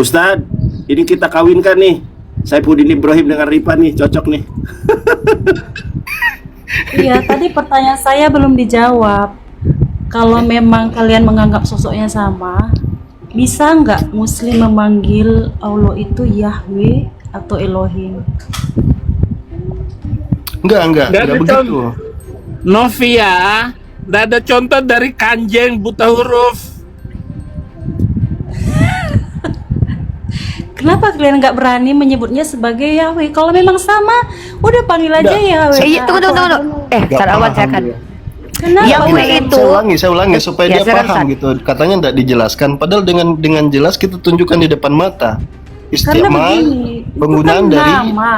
Ustadz, ini kita kawinkan nih. Saifuddin Ibrahim dengan Rifa nih, cocok nih. Iya, tadi pertanyaan saya belum dijawab. Kalau memang kalian menganggap sosoknya sama, bisa nggak Muslim memanggil Allah itu Yahweh atau Elohim? Enggak Nggak ada begitu. Novia, nggak ada contoh dari Kanjeng buta huruf. Kenapa kalian nggak berani menyebutnya sebagai Yahweh? Kalau memang sama, udah panggil aja Yahweh. Tunggu. Nggak Sarawan paham saya kan. dia. Kenapa? Yahweh itu Saya ulangi supaya Ya, dia silakan, paham Ustaz. gitu. Katanya tidak dijelaskan, padahal dengan jelas kita tunjukkan di depan mata. Karena Istimal begini, itu penggunaan kan dari nama.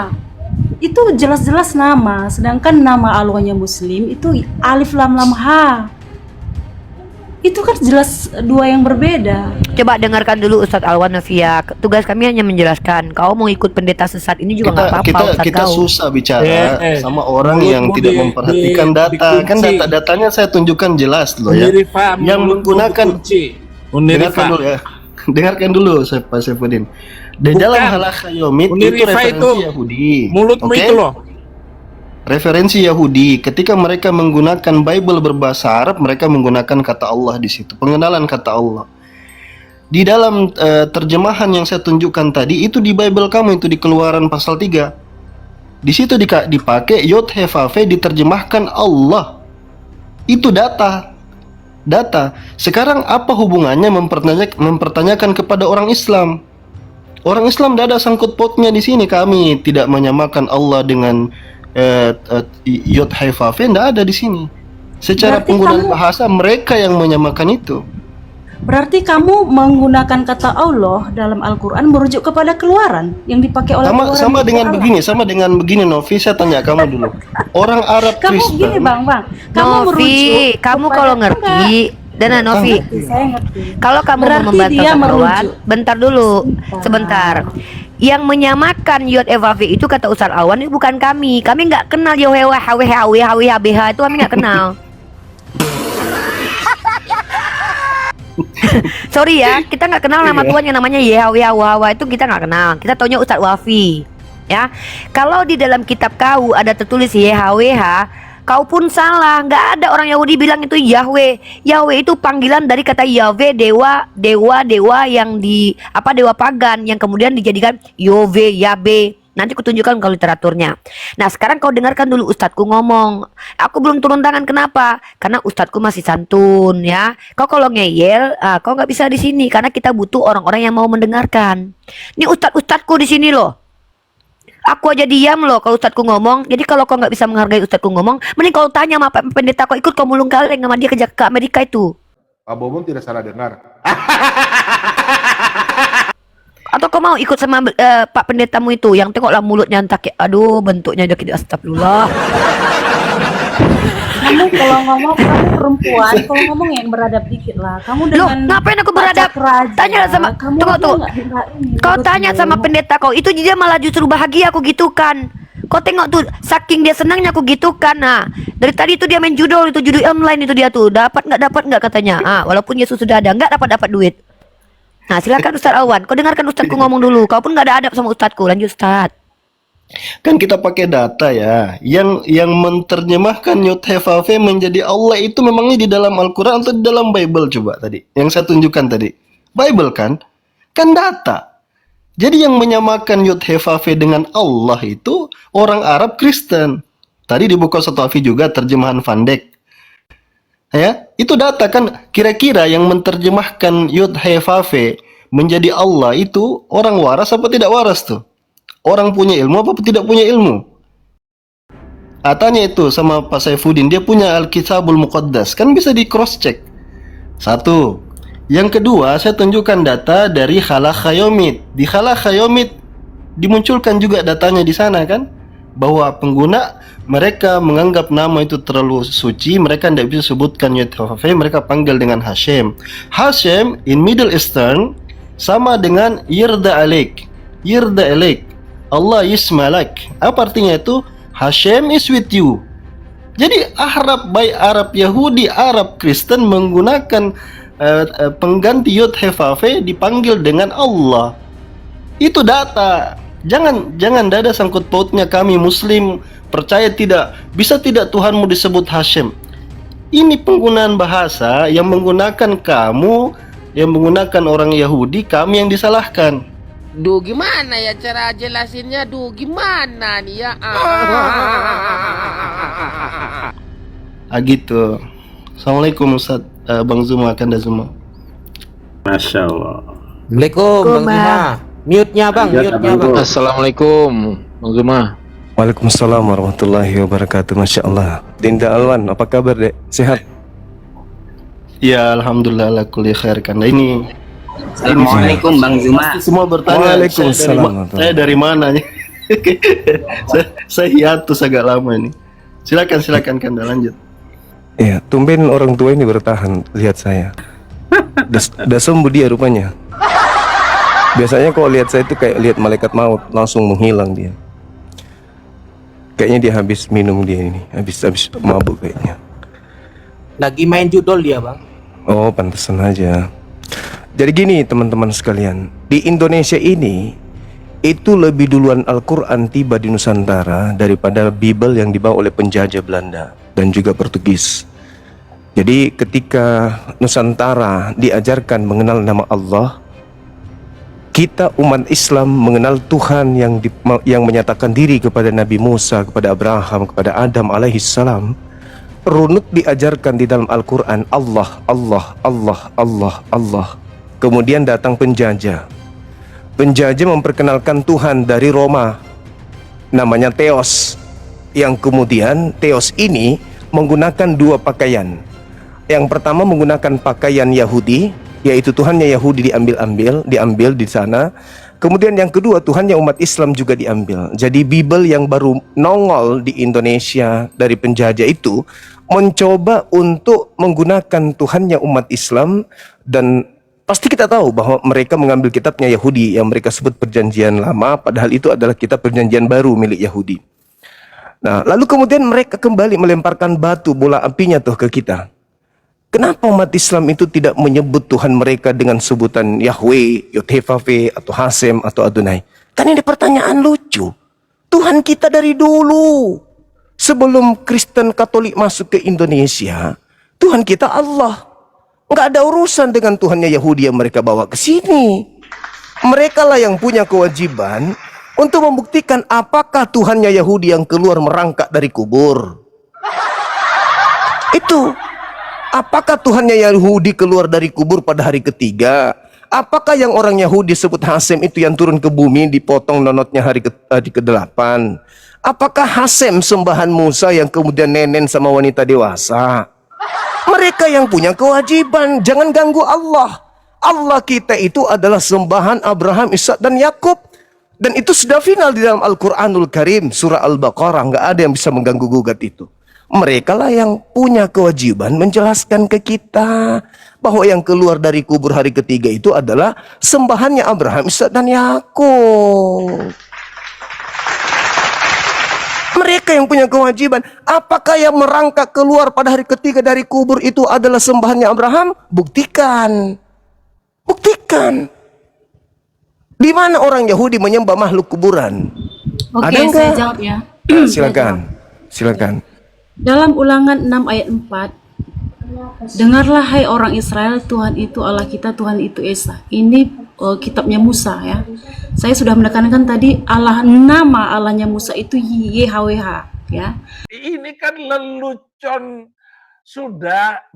Itu jelas-jelas nama, sedangkan nama Allahnya Muslim itu Alif Lam Lam Ha. Itu kan jelas dua yang berbeda. Coba dengarkan dulu Ustadz Alwan Novia. Tugas kami hanya menjelaskan. Kau mau ikut pendeta sesat ini juga nggak apa-apa Ustadz kita kau. susah bicara sama orang Mulutmu yang tidak memperhatikan data. Kan dikunci. data-datanya saya tunjukkan jelas loh ya. Unirifa, Yang menggunakan Unirifa. dengarkan dulu ya. Dengarkan dulu Pak Saifuddin. Di Bukan. dalam halakha yaumid itu Unirifa referensi itu Yahudi. mulutmu Oke? itu loh. Referensi Yahudi, ketika mereka menggunakan Bible berbahasa Arab, mereka menggunakan kata Allah di situ, pengenalan kata Allah. Di dalam terjemahan yang saya tunjukkan tadi, itu di Bible kamu, itu di Keluaran pasal 3. Di situ dipakai Yod He Vav He, diterjemahkan Allah. Itu data. Sekarang apa hubungannya mempertanyakan kepada orang Islam? Orang Islam tidak ada sangkut pautnya di sini. Kami tidak menyamakan Allah dengan Yod He Vav He, tidak ada di sini. Secara Berarti penggunaan kamu- bahasa mereka yang menyamakan itu. Berarti kamu menggunakan kata Allah dalam Al-Quran merujuk kepada keluaran yang dipakai oleh Keluaran Sama itu dengan Allah. begini, Novi, saya tanya kamu dulu. Orang Arab Kamu Kristen. gini bang, kamu Novi, merujuk kamu kepada- kalau ngerti, Dana Novi, Enggak, saya ngerti. kalau kamu mau Berarti membantah dia Ustadz merujuk. Alwan, bentar dulu, sebentar. Yang menyamakan Yod Evav itu kata Ustadz Alwan itu bukan kami. Kami nggak kenal Yahweh, HWH, itu kami nggak kenal. Sorry ya, kita nggak kenal nama Tuhan yang namanya Yahweh, itu kita nggak kenal. Kita taunya Ustadz Wafi. Ya, kalau di dalam kitab kau ada tertulis YHWH, kau pun salah. Nggak ada orang Yahudi bilang itu Yahweh. Yahweh itu panggilan dari kata Yahweh, dewa yang dewa pagan yang kemudian dijadikan Yahweh, Yabe. Nanti kutunjukkan kalau literaturnya. Nah sekarang kau dengarkan dulu Ustadku ngomong. Aku belum turun tangan, kenapa? Karena Ustadku masih santun ya. Kau kalau ngeyel, kau nggak bisa di sini karena kita butuh orang-orang yang mau mendengarkan. Ini Ustadku di sini loh. Aku aja diam loh kalau Ustadku ngomong. Jadi kalau kau nggak bisa menghargai Ustadku ngomong, mending kau tanya sama pendeta kau, ikut kau mulung kaleng sama dia ke Amerika itu. Pak Bobon tidak salah dengar. Atau kau mau ikut sama Pak pendetamu itu yang tengoklah mulutnya entah kayak, aduh bentuknya aja kayak astagfirullah. Kamu kalau ngomong, kamu perempuan, kalau ngomong yang beradab dikit lah. Kamu Loh, dengan ngapain aku beradab? pacak raja, Tanya sama, kamu tunggu. ini, Kau betul. tanya sama pendeta kau, itu dia malah justru bahagia aku gitukan. Kau tengok tuh, saking dia senangnya aku gitukan. Nah, dari tadi itu dia main judul online itu dia tuh, dapat nggak katanya. Walaupun Yesus sudah ada, nggak dapat duit. Nah, silakan Ustadz Alwan, kau dengarkan Ustadku ngomong dulu. Kau pun nggak ada adab sama Ustadku, lanjut Ustadz. Kan kita pakai data ya. Yang menerjemahkan Yod He Vav He menjadi Allah itu memangnya di dalam Al-Quran atau di dalam Bible coba tadi? Yang saya tunjukkan tadi. Bible kan? Kan data. Jadi yang menyamakan Yod He Vav He dengan Allah itu orang Arab Kristen. Tadi di buku Sotafi juga terjemahan Van Dijk. Ya, itu data kan, kira-kira yang menerjemahkan Yod He Vav He menjadi Allah itu orang waras apa tidak waras tuh? Orang punya ilmu apa tidak punya ilmu? Tanya itu sama Pak Saifuddin, dia punya Alkitabul Muqaddas, kan bisa di cross check. Satu. Yang kedua, saya tunjukkan data dari Halakha Yaumid. Di Halakha Yaumid dimunculkan juga datanya di sana kan, bahwa pengguna mereka menganggap nama itu terlalu suci, mereka tidak bisa sebutkan Yod He Vav He, mereka panggil dengan Hashem. Hashem in Middle Eastern sama dengan Yirda Alik. Yirda Alik, Allah Yismalak. Apa artinya itu? Hashem is with you. Jadi Arab, baik Arab Yahudi, Arab Kristen menggunakan pengganti Yod He Vav He dipanggil dengan Allah. Itu data. Jangan dada sangkut pautnya kami Muslim percaya tidak. Bisa tidak Tuhanmu disebut Hashem? Ini penggunaan bahasa yang menggunakan kamu, yang menggunakan orang Yahudi, kami yang disalahkan. Duh, gimana ya cara jelasinnya? Duh, gimana nih ya? Gitu. Assalamualaikum Ustaz Bang Zuma, Kanda Zuma. Masya Allah. Assalamualaikum Bang Zuma. Mute-nya Bang, mute-nya Bang. Assalamualaikum Bang Zuma. Waalaikumsalam warahmatullahi wabarakatuh. Masya Allah. Dinda Alwan, apa kabar dek? Sehat? Ya Alhamdulillah ala kulli khair. Kanda ini Assalamualaikum Bang Zuma. semua bertanya Waalaikumsalam. saya dari mana nih? saya hiatus agak lama ini. Silakan Kanda lanjut. Iya, tumben orang tua ini bertahan. Lihat saya. Udah sembuh dia rupanya. Biasanya kalau lihat saya itu kayak lihat malaikat maut, langsung menghilang dia. Kayaknya dia habis minum dia ini, habis mabuk kayaknya. Lagi main judol dia Bang. Oh, pantesan aja. Jadi gini teman-teman sekalian, di Indonesia ini itu lebih duluan Al-Quran tiba di Nusantara daripada Bible yang dibawa oleh penjajah Belanda dan juga Portugis. Jadi ketika Nusantara diajarkan mengenal nama Allah, kita umat Islam mengenal Tuhan yang menyatakan diri kepada Nabi Musa, kepada Abraham, kepada Adam alaihissalam. Runut diajarkan di dalam Al-Quran Allah, Allah, Allah, Allah, Allah. Kemudian datang penjajah. Penjajah memperkenalkan Tuhan dari Roma, namanya Theos. Yang kemudian Theos ini menggunakan dua pakaian. Yang pertama menggunakan pakaian Yahudi, yaitu Tuhannya Yahudi diambil di sana. Kemudian yang kedua Tuhannya umat Islam juga diambil. Jadi Bible yang baru nongol di Indonesia dari penjajah itu mencoba untuk menggunakan Tuhannya umat Islam, dan pasti kita tahu bahwa mereka mengambil kitabnya Yahudi yang mereka sebut Perjanjian Lama, padahal itu adalah kitab Perjanjian Baru milik Yahudi. Nah, lalu kemudian mereka kembali melemparkan batu bola apinya tuh ke kita. Kenapa umat Islam itu tidak menyebut Tuhan mereka dengan sebutan Yahweh, Yod-Heh-Vav-Veh, atau Hasem, atau Adonai? Kan ini pertanyaan lucu. Tuhan kita dari dulu, sebelum Kristen Katolik masuk ke Indonesia, Tuhan kita Allah. Nggak ada urusan dengan Tuhannya Yahudi yang mereka bawa ke sini. Mereka lah yang punya kewajiban untuk membuktikan apakah Tuhannya Yahudi yang keluar merangkak dari kubur. Itu. Apakah Tuhannya Yahudi keluar dari kubur pada hari ketiga? Apakah yang orang Yahudi sebut Hasem itu yang turun ke bumi dipotong nonotnya hari ke-8? Apakah Hasem sembahan Musa yang kemudian nenen sama wanita dewasa? Mereka yang punya kewajiban, jangan ganggu Allah. Allah kita itu adalah sembahan Abraham, Ishak dan Yakub. Dan itu sudah final di dalam Al-Quranul Karim, surah Al-Baqarah. Nggak ada yang bisa mengganggu gugat itu. Mereka lah yang punya kewajiban menjelaskan ke kita bahwa yang keluar dari kubur hari ketiga itu adalah sembahannya Abraham, Ishak dan Yakub. Mereka yang punya kewajiban. Apakah yang merangkak keluar pada hari ketiga dari kubur itu adalah sembahannya Abraham? Buktikan. Buktikan. Di mana orang Yahudi menyembah makhluk kuburan? Oke, Ada saya jawab ya. Silakan. Dalam Ulangan 6 ayat 4, dengarlah hai orang Israel, Tuhan itu Allah kita, Tuhan itu Esa. Ini kitabnya Musa ya. Saya sudah menekankan tadi nama Allahnya Musa itu YHWH ya. Ini kan lelucon sudah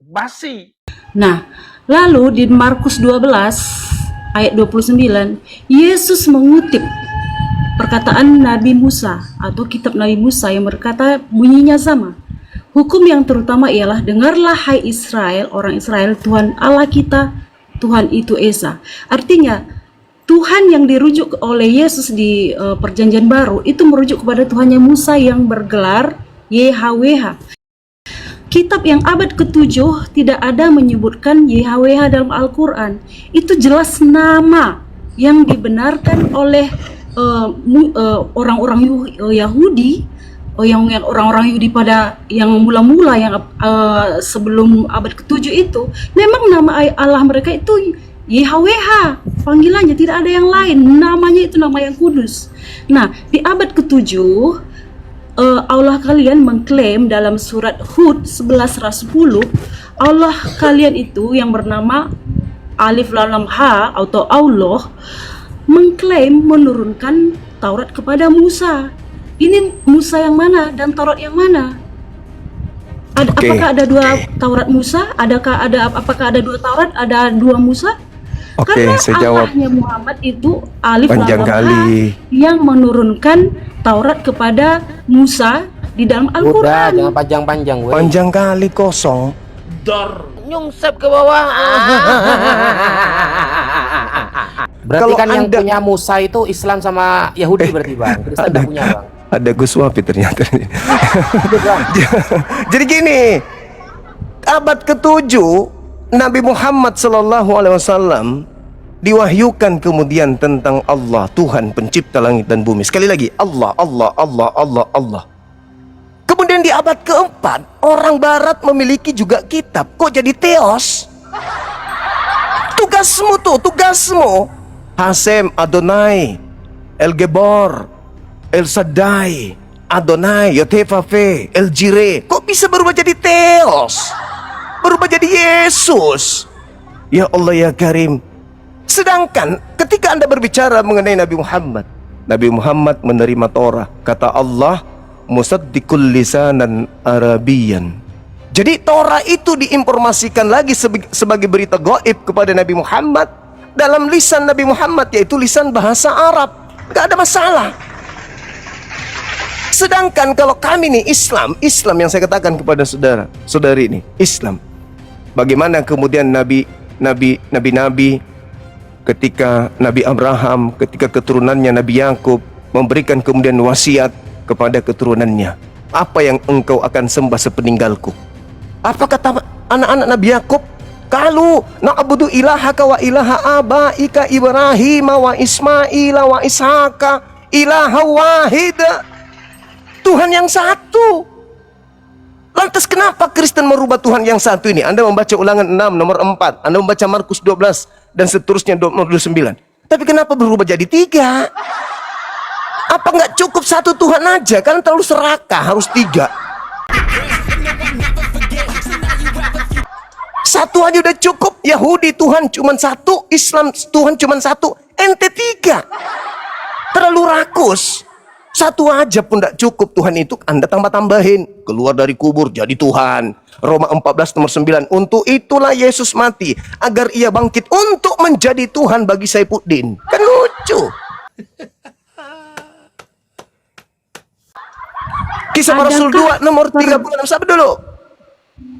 basi. Nah, lalu di Markus 12 ayat 29, Yesus mengutip perkataan Nabi Musa atau kitab Nabi Musa yang berkata bunyinya sama. Hukum yang terutama ialah dengarlah hai Israel, orang Israel, Tuhan Allah kita, Tuhan itu Esa. Artinya Tuhan yang dirujuk oleh Yesus di Perjanjian Baru itu merujuk kepada Tuhannya Musa yang bergelar YHWH. Kitab yang abad ke-7 tidak ada menyebutkan YHWH dalam Al-Quran. Itu jelas nama yang dibenarkan oleh orang-orang Yahudi, orang-orang Yahudi pada yang mula-mula yang sebelum abad ke-7 itu, memang nama Allah mereka itu YHWH, panggilannya tidak ada yang lain, namanya itu nama yang kudus. Nah, di abad ke-7 Allah kalian mengklaim dalam surat Hud 11:10, Allah kalian itu yang bernama Alif Lam Ha atau Allah mengklaim menurunkan Taurat kepada Musa. Ini Musa yang mana dan Taurat yang mana? Apakah ada dua Taurat Musa? Apakah ada dua Taurat? Ada dua Musa? Karena saya jawab. Allahnya Muhammad itu Alif Panjang Lam Ha kali. yang menurunkan Taurat kepada Musa di dalam Udah, Al-Quran. jangan panjang-panjang, weh. Panjang kali kosong. Dor. Nyungsep ke bawah. Berarti Kalau kan yang Anda- punya Musa itu Islam sama Yahudi berarti Bang. Kristen nggak punya Bang. Ada Gus Wapi ternyata. Jadi gini, abad ke-7 Nabi Muhammad SAW diwahyukan kemudian tentang Allah, Tuhan pencipta langit dan bumi. Sekali lagi, Allah, Allah, Allah, Allah, Allah. Kemudian di abad ke-4 orang Barat memiliki juga kitab. Kok jadi teos? Tugasmu. Hasem, Adonai, El Gebor, El Shaddai, Adonai, Yotefafe, El Jireh. Kok bisa berubah jadi teos? Berubah jadi Yesus? Ya Allah ya Karim. Sedangkan ketika Anda berbicara mengenai Nabi Muhammad menerima Torah. Kata Allah, musaddiqul lisanan Arabian. Jadi Torah itu diinformasikan lagi sebagai berita gaib kepada Nabi Muhammad dalam lisan Nabi Muhammad, yaitu lisan bahasa Arab. Gak ada masalah. Sedangkan kalau kami nih Islam yang saya katakan kepada saudari ini, Islam. Bagaimana kemudian nabi ketika Nabi Abraham, ketika keturunannya Nabi Yakub memberikan kemudian wasiat kepada keturunannya, apa yang engkau akan sembah sepeninggalku? Apa kata anak-anak Nabi Yakub? Kalu na'budu ilahaka wa ilaha abaika Ibrahim wa Ismail wa Ishaka ilaha wahid. Tuhan yang satu. Lantas kenapa Kristen merubah Tuhan yang satu ini? Anda membaca Ulangan 6 nomor 4, Anda membaca Markus 12 dan seterusnya nomor 29. Tapi kenapa berubah jadi 3? Apa nggak cukup satu Tuhan aja? Kan terlalu serakah, harus 3. Satu aja udah cukup. Yahudi Tuhan cuma satu, Islam Tuhan cuma satu, ente 3. Terlalu rakus. Satu aja pun tidak cukup. Tuhan itu Anda tambah-tambahin. Keluar dari kubur jadi Tuhan. Roma 14 nomor 9. Untuk itulah Yesus mati, agar ia bangkit untuk menjadi Tuhan bagi Saifuddin. Kan lucu. Kisah Para Rasul 2 nomor 36. Sabar dulu.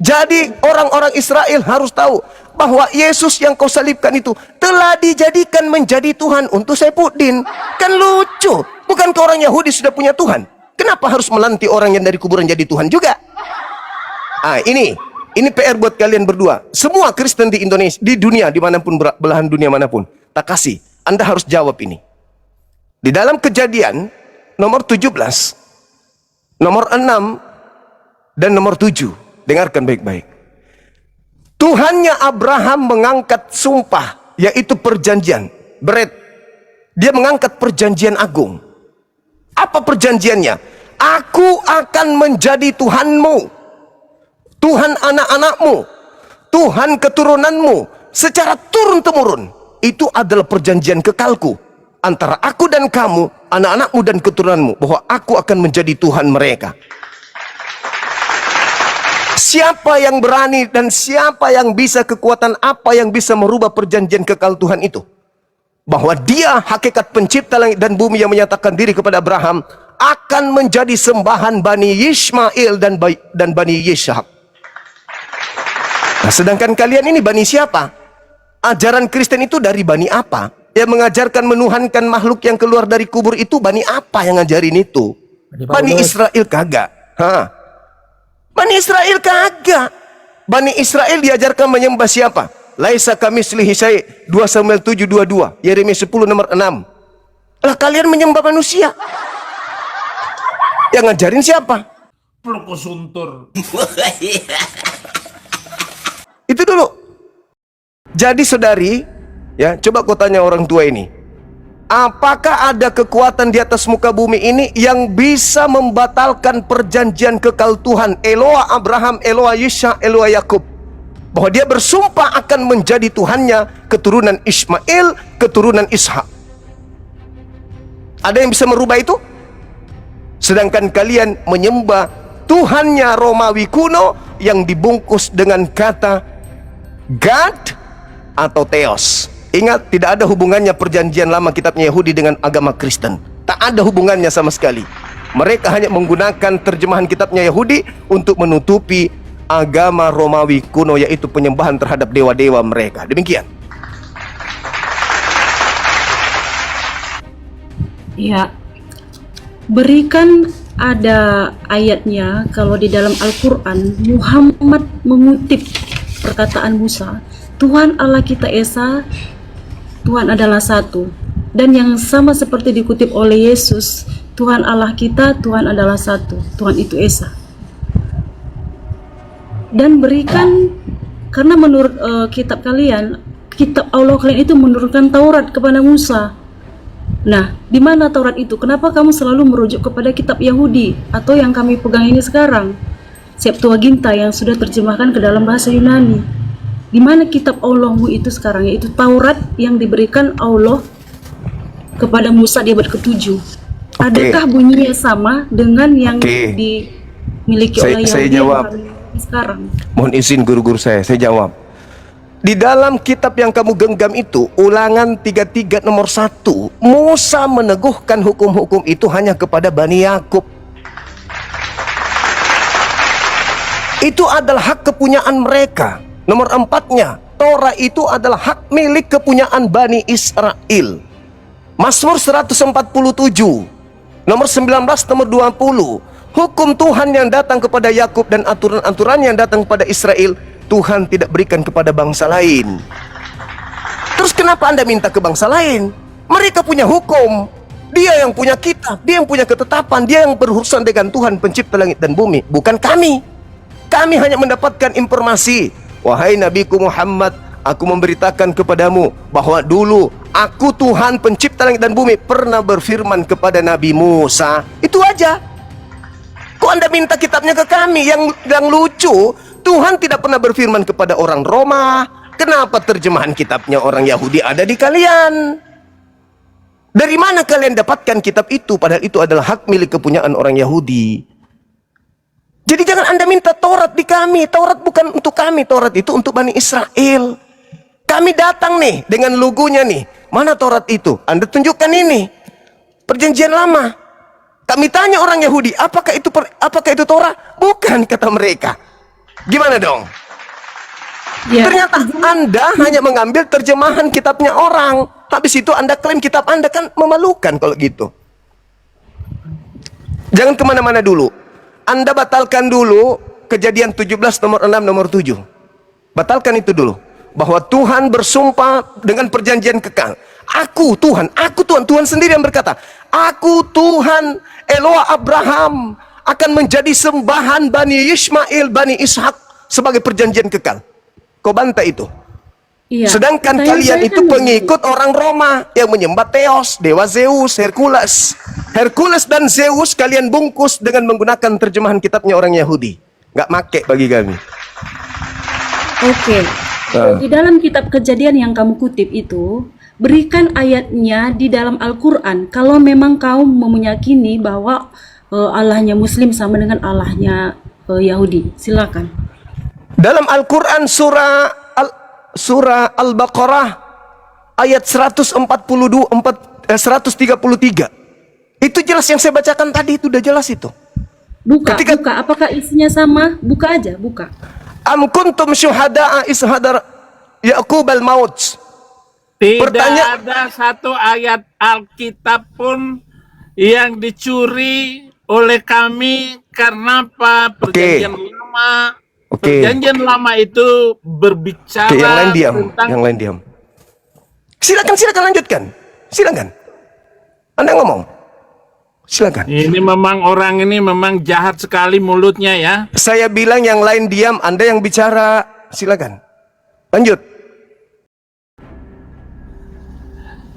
Jadi orang-orang Israel harus tahu bahwa Yesus yang kau salibkan itu telah dijadikan menjadi Tuhan untuk Saifuddin. Kan lucu. Bukankah orang Yahudi sudah punya Tuhan? Kenapa harus melantik orang yang dari kuburan jadi Tuhan juga? Ini PR buat kalian berdua. Semua Kristen di Indonesia, di dunia, dimanapun, belahan dunia manapun, tak kasih. Anda harus jawab ini. Di dalam Kejadian nomor 17, nomor 6 dan nomor 7. Dengarkan baik-baik. Tuhannya Abraham mengangkat sumpah, yaitu perjanjian. Dia mengangkat perjanjian agung. Apa perjanjiannya? Aku akan menjadi Tuhanmu, Tuhan anak-anakmu, Tuhan keturunanmu secara turun-temurun. Itu adalah perjanjian kekalku antara aku dan kamu, anak-anakmu dan keturunanmu, bahwa aku akan menjadi Tuhan mereka. Siapa yang berani dan siapa yang bisa, kekuatan apa yang bisa merubah perjanjian kekal Tuhan itu? Bahwa dia hakikat pencipta langit dan bumi yang menyatakan diri kepada Abraham akan menjadi sembahan Bani Ismail dan Bani Yishak. Nah, sedangkan kalian ini Bani siapa? Ajaran Kristen itu dari Bani apa? Yang mengajarkan menuhankan makhluk yang keluar dari kubur itu Bani apa yang ngajarin itu? Bani Israel kagak. Bani Israel kagak. Bani Israel diajarkan menyembah siapa? Laisa kamislihi syai', 2 Samuel 7:22, Yeremia 10 nomor 6. Lah kalian menyembah manusia. Yang ngajarin siapa? Plukusuntur. Itu dulu. Jadi saudari, Ya, coba kau tanya orang tua ini. Apakah ada kekuatan di atas muka bumi ini yang bisa membatalkan perjanjian kekal Tuhan Eloa Abraham, Eloa Yisha, Eloa Yakub, bahwa dia bersumpah akan menjadi Tuhannya keturunan Ismail, keturunan Ishak? Ada yang bisa merubah itu? Sedangkan kalian menyembah Tuhannya Romawi kuno yang dibungkus dengan kata God atau Theos. Ingat, tidak ada hubungannya perjanjian lama kitabnya Yahudi dengan agama Kristen. Tak ada hubungannya sama sekali. Mereka hanya menggunakan terjemahan kitabnya Yahudi untuk menutupi agama Romawi kuno, yaitu penyembahan terhadap dewa-dewa mereka. Demikian. Ya, berikan ada ayatnya kalau di dalam Al-Quran Muhammad mengutip perkataan Musa, Tuhan Allah kita Esa, Tuhan adalah satu. Dan yang sama seperti dikutip oleh Yesus, Tuhan Allah kita, Tuhan adalah satu, Tuhan itu Esa. Dan berikan, karena menurut kitab kalian, kitab Allah kalian itu menurunkan Taurat kepada Musa. Nah, di mana Taurat itu? Kenapa kamu selalu merujuk kepada kitab Yahudi atau yang kami pegang ini sekarang, Septuaginta, yang sudah terjemahkan ke dalam bahasa Yunani? Di mana kitab Allahmu itu sekarang, yaitu Taurat yang diberikan Allah kepada Musa di abad ke-7? Adakah bunyinya sama dengan yang dimiliki oleh Saya Yahudi jawab. sekarang? Mohon izin guru-guru saya jawab. Di dalam kitab yang kamu genggam itu, Ulangan 33 nomor 1, Musa meneguhkan hukum-hukum itu hanya kepada Bani Yakub. Itu adalah hak kepunyaan mereka. Nomor 4-nya, Torah itu adalah hak milik kepunyaan Bani Israel. Mazmur 147 nomor 19 nomor 20, hukum Tuhan yang datang kepada Yakub dan aturan-aturan yang datang kepada Israel, Tuhan tidak berikan kepada bangsa lain. Terus kenapa Anda minta ke bangsa lain? Mereka punya hukum, Dia yang punya kitab, Dia yang punya ketetapan, Dia yang berurusan dengan Tuhan pencipta langit dan bumi, bukan kami. Kami hanya mendapatkan informasi. Wahai Nabiku Muhammad, aku memberitakan kepadamu bahwa dulu aku Tuhan pencipta langit dan bumi pernah berfirman kepada Nabi Musa. Itu aja. Kok Anda minta kitabnya ke kami? Yang lucu, Tuhan tidak pernah berfirman kepada orang Roma. Kenapa terjemahan kitabnya orang Yahudi ada di kalian? Dari mana kalian dapatkan kitab itu? Padahal itu adalah hak milik kepunyaan orang Yahudi. Jadi jangan Anda minta Taurat di kami. Taurat bukan untuk kami. Taurat itu untuk Bani Israel. Kami datang nih dengan logonya nih. Mana Taurat itu? Anda tunjukkan ini. Perjanjian lama. Kami tanya orang Yahudi, apakah itu Taurat? Bukan, kata mereka. Gimana dong? Ya. Ternyata Anda hanya mengambil terjemahan kitabnya orang. Habis itu Anda klaim kitab Anda, kan memalukan kalau gitu. Jangan kemana-mana dulu. Anda batalkan dulu Kejadian 17 nomor 6 nomor 7. Batalkan itu dulu. Bahwa Tuhan bersumpah dengan perjanjian kekal. Aku Tuhan, Tuhan sendiri yang berkata, aku Tuhan Eloa Abraham akan menjadi sembahan Bani Ismail, Bani Ishak sebagai perjanjian kekal. Kau bantah itu. Iya. Sedangkan kalian itu pengikut orang Roma yang menyembah Theos, dewa Zeus, Hercules. Hercules dan Zeus kalian bungkus dengan menggunakan terjemahan kitabnya orang Yahudi. Nggak make bagi kami. Oke. Di dalam kitab Kejadian yang kamu kutip itu, berikan ayatnya di dalam Al-Quran. Kalau memang kau meyakini bahwa Allahnya Muslim sama dengan Allahnya Yahudi, silakan. Dalam Al-Quran surah Al-Baqarah ayat 133. Itu jelas yang saya bacakan tadi, itu udah jelas itu. Buka, apakah isinya sama? Buka aja, buka. Am kuntum syuhada'a is hadar Yaqub al-maut. Tidak ada satu ayat Alkitab pun yang dicuri oleh kami. Karena apa? Perjanjian lama. Perjanjian lama itu berbicara yang lain diam, tentang... yang lain diam. Silakan lanjutkan. Silakan. Anda ngomong. Silakan. Ini memang orang ini memang jahat sekali mulutnya ya. Saya bilang yang lain diam, Anda yang bicara. Silakan. Lanjut.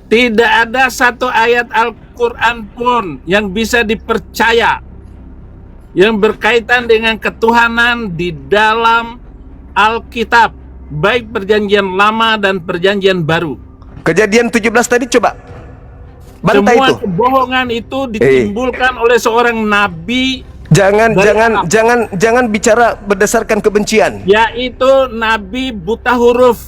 Tidak ada satu ayat Al-Quran pun yang bisa dipercaya yang berkaitan dengan ketuhanan di dalam Alkitab, baik perjanjian lama dan perjanjian baru. Kejadian 17 tadi coba bantai Semua itu. kebohongan itu ditimbulkan oleh seorang nabi, Jangan bicara berdasarkan kebencian. yaitu nabi buta huruf.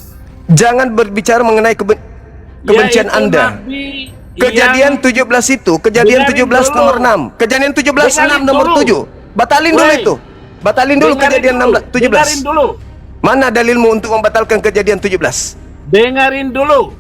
Jangan berbicara mengenai kebencian Yaitu Anda. nabi Kejadian yang- 17 itu, kejadian Dengarin 17 dulu. nomor 6. Kejadian 17 Dengarin 6 nomor dulu. 7. Batalin dulu Woi. itu. Batalin dulu kejadian 17. Dengarin dulu. Mana dalilmu untuk membatalkan kejadian 17? Dengarin dulu.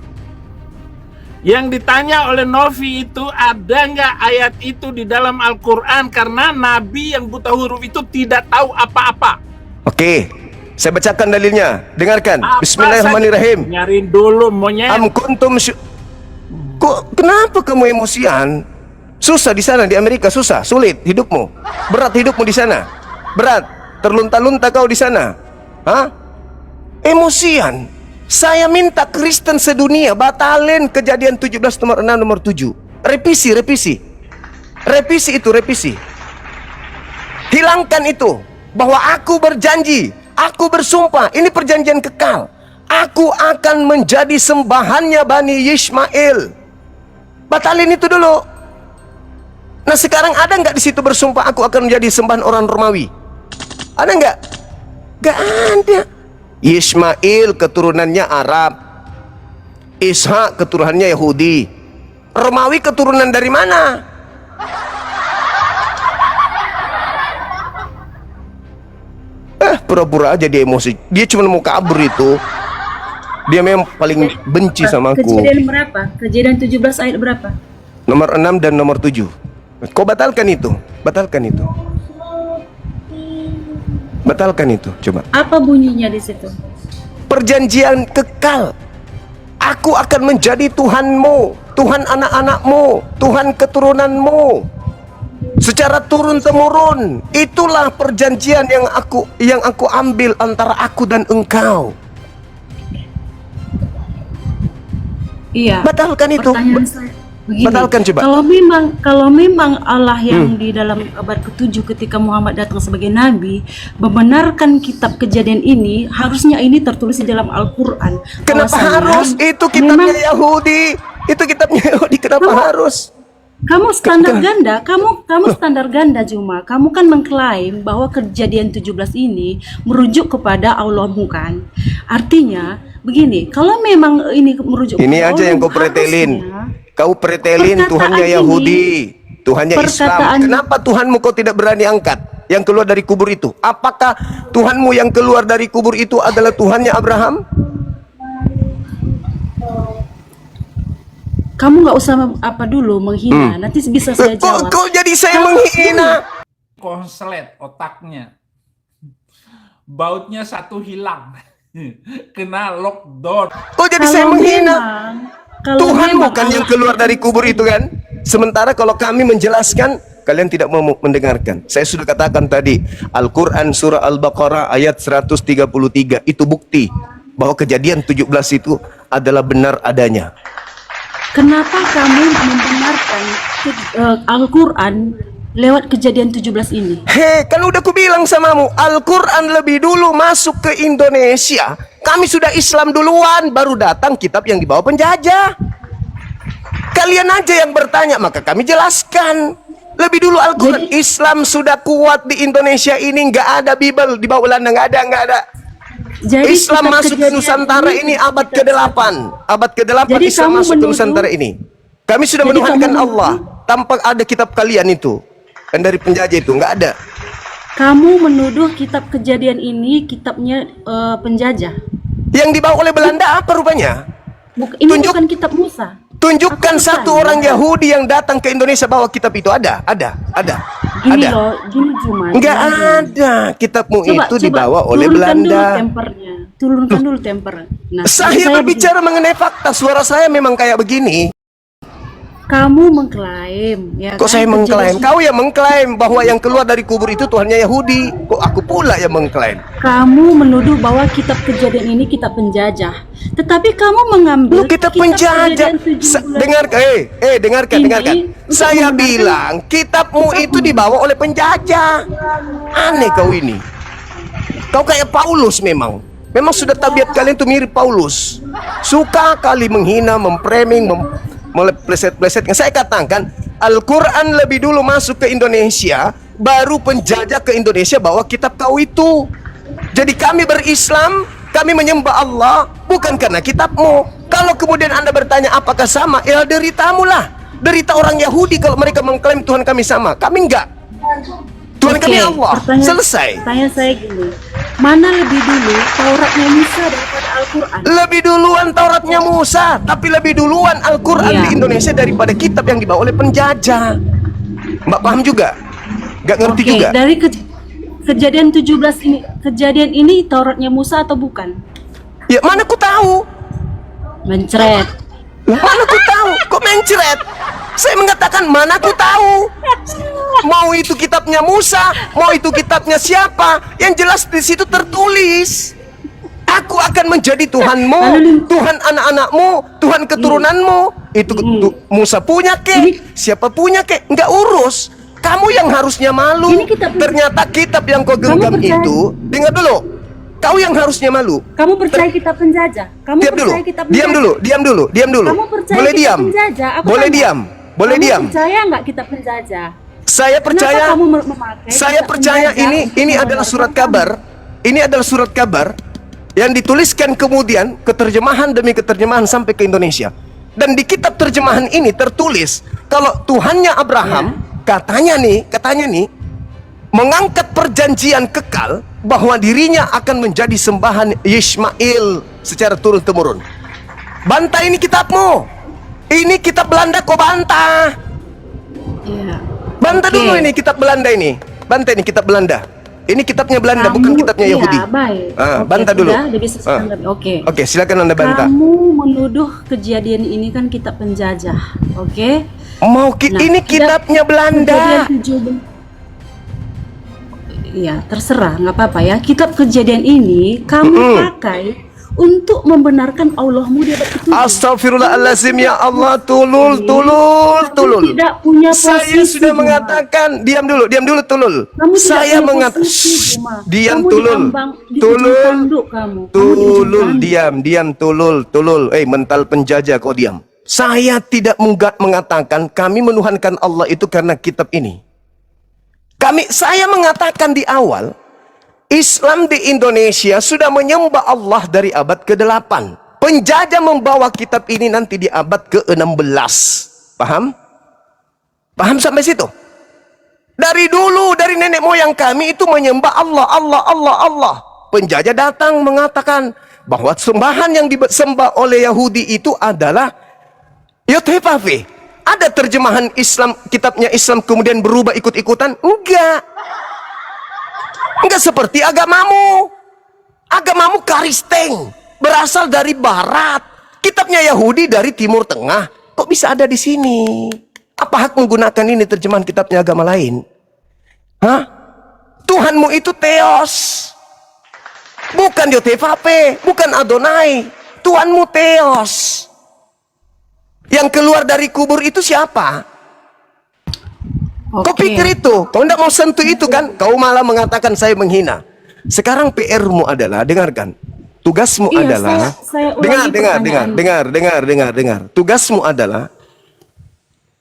Yang ditanya oleh Novi itu, ada nggak ayat itu di dalam Al-Quran? Karena nabi yang buta huruf itu tidak tahu apa-apa. Oke. Saya bacakan dalilnya. Dengarkan. Apa Bismillahirrahmanirrahim. saja? Dengarin dulu monyet. Am kuntum kenapa kamu emosian? Susah di sana di Amerika, susah, sulit hidupmu. Berat hidupmu di sana. Berat. Terlunta-lunta kau di sana. Hah? Emosian. Saya minta Kristen sedunia batalin kejadian 17 nomor 6 nomor 7. Revisi. Revisi itu, revisi. Hilangkan itu. Bahwa aku berjanji, aku bersumpah, ini perjanjian kekal. Aku akan menjadi sembahannya Bani Yishmael. Batalin itu dulu. Nah sekarang ada nggak di situ bersumpah aku akan menjadi sembahan orang Romawi? Ada nggak? Nggak ada. Yishmael keturunannya Arab, Ishak keturunannya Yahudi, Romawi keturunan dari mana? Pura-pura aja dia emosi. Dia cuma mau kabur itu. Dia memang paling benci sama aku. Kejadian berapa? Kejadian 17 ayat berapa? Nomor 6 dan nomor 7. Kau batalkan itu. Batalkan itu. Batalkan itu, coba. Apa bunyinya di situ? Perjanjian kekal. Aku akan menjadi Tuhanmu, Tuhan anak-anakmu, Tuhan keturunanmu. Secara turun temurun. Itulah perjanjian yang aku ambil antara aku dan engkau. Iya. Batalkan itu. Pertanyaan saya begini. Batalkan coba. Kalau memang Allah yang di dalam abad ke-7 ketika Muhammad datang sebagai nabi membenarkan kitab kejadian ini, harusnya ini tertulis di dalam Al-Qur'an. Kenapa Bahwasanya harus? Itu kitabnya memang Yahudi. Itu kitabnya Yahudi. Kenapa harus? kamu standar ganda, kamu standar ganda Juma. Kamu kan mengklaim bahwa kejadian 17 ini merujuk kepada Allah, bukan? Artinya begini, kalau memang ini merujuk Ini kepada aja Allah, yang kau pretelin. harusnya Kau pretelin perkataan Tuhannya ini- Yahudi, Tuhannya Islam. perkataan- Kenapa Tuhanmu kau tidak berani angkat? Yang keluar dari kubur itu. Apakah Tuhanmu yang keluar dari kubur itu adalah Tuhannya Abraham? kamu nggak usah apa menghina, nanti bisa saya jawab. Kok jadi saya menghina? Konslet otaknya. Bautnya satu hilang. Kena lockdown. Kok jadi saya menghina? Kalau Tuhanmu memang kan yang Allah keluar dari kubur itu kan? Sementara kalau kami menjelaskan, kalian tidak mau mendengarkan. Saya sudah katakan tadi, Al-Quran surah Al-Baqarah ayat 133 itu bukti bahwa kejadian 17 itu adalah benar adanya. Kenapa kamu membenarkan Al-Quran lewat kejadian 17 ini? Hei, kan udah ku bilang samamu, Al-Quran lebih dulu masuk ke Indonesia. Kami sudah Islam duluan, baru datang kitab yang dibawa penjajah. Kalian aja yang bertanya, maka kami jelaskan. Lebih dulu Al-Quran. Islam sudah kuat di Indonesia ini, nggak ada Bible di bawah Belanda, nggak ada. Jadi Islam kitab masuk ke kejadian Nusantara ini abad kitab ke-8. Abad ke-8 Jadi Islam kamu masuk ke menuduh- Nusantara ini. Kami sudah Jadi menuhankan kamu Allah tanpa ada kitab kalian itu. Dan dari penjajah itu nggak ada. Kamu menuduh kitab kejadian ini kitabnya penjajah. Yang dibawa oleh Belanda apa rupanya? Ini Tunjuk- bukan kitab Musa. Tunjukkan Aku satu bertanya. orang Yahudi yang datang ke Indonesia bawa kitab itu. Ada. Gini Ada. loh, gini Juma. Nggak gini. ada. Kitabmu itu dibawa oleh turunkan dulu Belanda. tempernya. Turunkan dulu temper. Nah, Saya berbicara mengenai fakta. Suara saya memang kayak begini. kamu mengklaim, ya Kok kan? saya mengklaim? Kejadian- Kau yang mengklaim bahwa yang keluar dari kubur itu Tuhannya Yahudi. Kok aku pula yang mengklaim? Kamu menuduh bahwa kitab kejadian ini kitab penjajah. Tetapi kamu mengambil Lu kita penjajah. kejadian 17 Dengarkan, dengarkan, ini dengarkan. untuk Saya membenarkan- bilang kitabmu itu dibawa oleh penjajah. Aneh kau ini. Kau kayak Paulus memang. Memang sudah tabiat kalian tuh mirip Paulus. Suka kali menghina, mempraming, melepleset-pleset. Saya katakan Al-Quran lebih dulu masuk ke Indonesia, baru penjajah ke Indonesia bawa kitab kau itu. Jadi kami berislam, kami menyembah Allah bukan karena kitabmu. Kalau kemudian Anda bertanya apakah sama, ya deritamu lah. Derita orang Yahudi kalau mereka mengklaim Tuhan kami sama. Kami enggak. Tuhan Oke, kami Allah. Selesai. Pertanyaan saya gini, mana lebih dulu Tauratnya Musa daripada Al-Quran? Lebih duluan Tauratnya Musa, tapi lebih duluan Al-Quran Iya. di Indonesia daripada kitab yang dibawa oleh penjajah. Mbak paham juga? Gak ngerti Oke, juga? dari kejadian 17 ini, kejadian ini Tauratnya Musa atau bukan? Ya mana ku tahu? Mencret. Mana ku tahu? Kok mencret? Saya mengatakan mana ku tahu? Mau itu kitabnya Musa, mau itu kitabnya siapa? Yang jelas di situ tertulis. Aku akan menjadi Tuhanmu, Tuhan anak-anakmu, Tuhan keturunanmu. Itu Musa punya kek, siapa punya kek, nggak urus. Kamu yang harusnya malu. Ini kitab- Ternyata kitab yang kau genggam percaya- itu, dengar dulu. Kau yang harusnya malu. Kamu percaya kitab penjajah? Kamu Diam dulu, percaya kitab diam penjajah? dulu, diam dulu, diam dulu. Kamu percaya Boleh kitab diam, penjajah? Aku boleh tanya. diam, boleh Kamu diam. percaya nggak kitab penjajah? Saya percaya, Kenapa kamu memakai saya kitab percaya penjajah ini untuk adalah surat membenarkan kabar. Ini adalah surat kabar yang dituliskan kemudian keterjemahan demi keterjemahan sampai ke Indonesia. Dan di kitab terjemahan ini tertulis kalau Tuhannya Abraham katanya nih mengangkat perjanjian kekal bahwa dirinya akan menjadi sembahan Ismail secara turun-temurun. Bantah ini kitabmu. Ini kitab Belanda kok bantah. Iya. Bantah Oke. dulu ini kitab Belanda ini. Bantah ini kitab Belanda. Ini kitabnya Belanda, Kamu- bukan kitabnya iya, Yahudi. baik. Ah, Oke, bantah dulu. sudah, dia bisa setanggapi. Oke. Oke, silakan Anda bantah. Kamu menuduh kejadian ini kan kitab penjajah, oke? Nah, Ini kitabnya Belanda. Kejadian 17. Iya, terserah, nggak apa-apa ya. Kitab kejadian ini kamu pakai untuk membenarkan Allahmu di abad ke-7. Astagfirullahalazim, ya Allah, Kamu tulul. tidak punya Saya posisi, sudah Juma. mengatakan, diam dulu, tulul. Kamu tidak Saya punya mengatakan, posisi, Juma. diam Kamu tulul. diambang- di ujung Tulul. tanduk kamu. Kamu di ujung Tulul, tanduk. diam, tulul. Mental penjajah kau diam. Saya tidak mengatakan kami menuhankan Allah itu karena kitab ini. Saya mengatakan di awal, Islam di Indonesia sudah menyembah Allah dari abad ke-8. Penjajah membawa kitab ini nanti di abad ke-16. Paham? Paham sampai situ? Dari dulu, dari nenek moyang kami itu menyembah Allah. Penjajah datang mengatakan bahwa sembahan yang disembah oleh Yahudi itu adalah Yothevave. Ada terjemahan Islam, kitabnya Islam kemudian berubah ikut-ikutan? Enggak. Enggak seperti agamamu. Agamamu Karisteng, berasal dari barat. Kitabnya Yahudi dari Timur Tengah. Kok bisa ada di sini? Apa hak menggunakan ini terjemahan kitabnya agama lain? Hah? Tuhanmu itu Theos. Bukan Yothevave, bukan Adonai. Tuhanmu Theos. Yang keluar dari kubur itu siapa? Kau Oke. pikir itu? Kau tidak mau sentuh itu kan? Kau malah mengatakan saya menghina. Sekarang PR-mu adalah, dengarkan. Tugasmu Iya, adalah, saya ulangi dengar. Tugasmu adalah,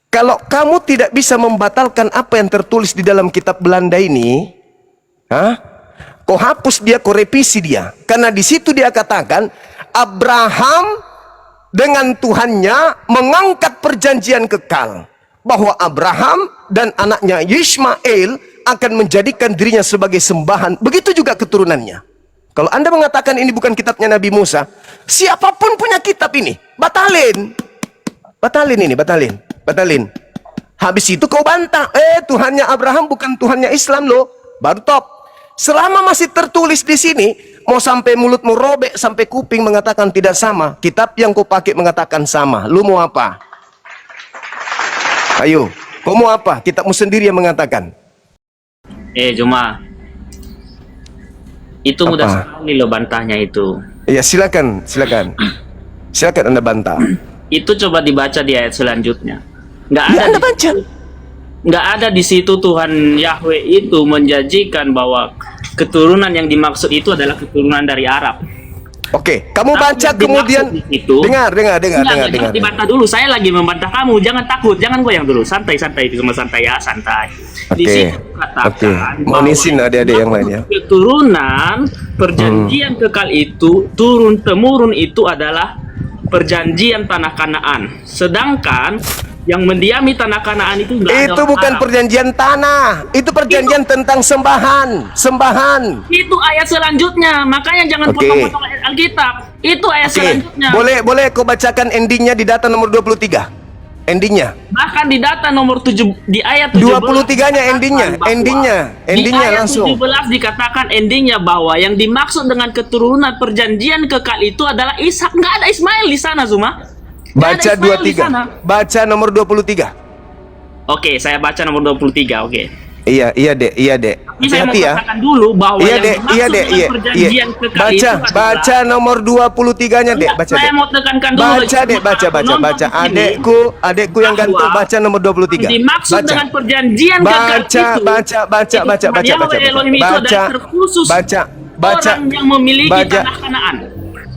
kalau kamu tidak bisa membatalkan apa yang tertulis di dalam kitab Belanda ini, kau hapus dia, kau revisi dia. Karena di situ dia katakan, Abraham dengan Tuhannya mengangkat perjanjian kekal bahwa Abraham dan anaknya Ismail akan menjadikan dirinya sebagai sembahan. Begitu juga keturunannya. Kalau Anda mengatakan ini bukan kitabnya Nabi Musa, siapapun punya kitab ini, batalin. Batalin. Habis itu kau bantah, Tuhannya Abraham bukan Tuhannya Islam loh. Baru top. Selama masih tertulis di sini, mau sampai mulutmu robek sampai kuping mengatakan tidak sama, kitab yang kau pakai mengatakan sama. Lu mau apa? Ayo, kau mau apa? Kitabmu sendiri yang mengatakan. Cuma itu mudah Apa? sekali loh bantahnya itu. Ya silakan, silakan. Silakan Anda bantah. Itu coba dibaca di ayat selanjutnya. Nggak Ya ada Anda baca. nggak ada di situ Tuhan Yahweh itu menjanjikan bahwa keturunan yang dimaksud itu adalah keturunan dari Arab. Oke, kamu Tapi baca yang kemudian dimaksud di situ- dengar. Jangan Dengar. dibantah dulu. Saya lagi membantah kamu. Jangan takut. Jangan goyang dulu. Santai. Itu cuma santai ya. Santai. Di Oke. situ katakan Oke. bahwa Monisin adik-adik yang lain ya. keturunan perjanjian kekal itu turun temurun itu adalah perjanjian tanah Kanaan. Sedangkan yang mendiami tanah Kanaan itu enggak ada Itu orang bukan Arab. perjanjian tanah. Itu perjanjian tentang sembahan. Itu ayat selanjutnya. Makanya jangan Oke. potong-potong ayat Alkitab. Itu ayat Oke. selanjutnya. Boleh kau bacakan endingnya di data nomor 23. Endingnya. Bahkan di data nomor 7 di ayat 17 23-nya endingnya, bahwa endingnya di ayat langsung. 17 dikatakan endingnya bahwa yang dimaksud dengan keturunan perjanjian kekal itu adalah Ishak. Nggak ada Ismail di sana, Zuma. Nggak ada Baca Ismail di sana. 23. Baca nomor 23. Oke, saya baca nomor 23. Oke. Iya, Dek. Ini saya mau Hati-hati ya. katakan dulu bahwa Iya, yang Dek. dimaksud Iya, Dek. dengan Iya. perjanjian kekal itu adalah Baca nomor 23-nya, Dek. Baca, saya Dek. mau tekankan dulu. Baca, Dek. Baca. Adekku yang gantung baca nomor 23. Dimaksud Baca. dengan perjanjian kekal itu. Baca. Yahweh Elohim itu adalah terkhusus Baca. orang yang memiliki Baca. tanah Kanaan.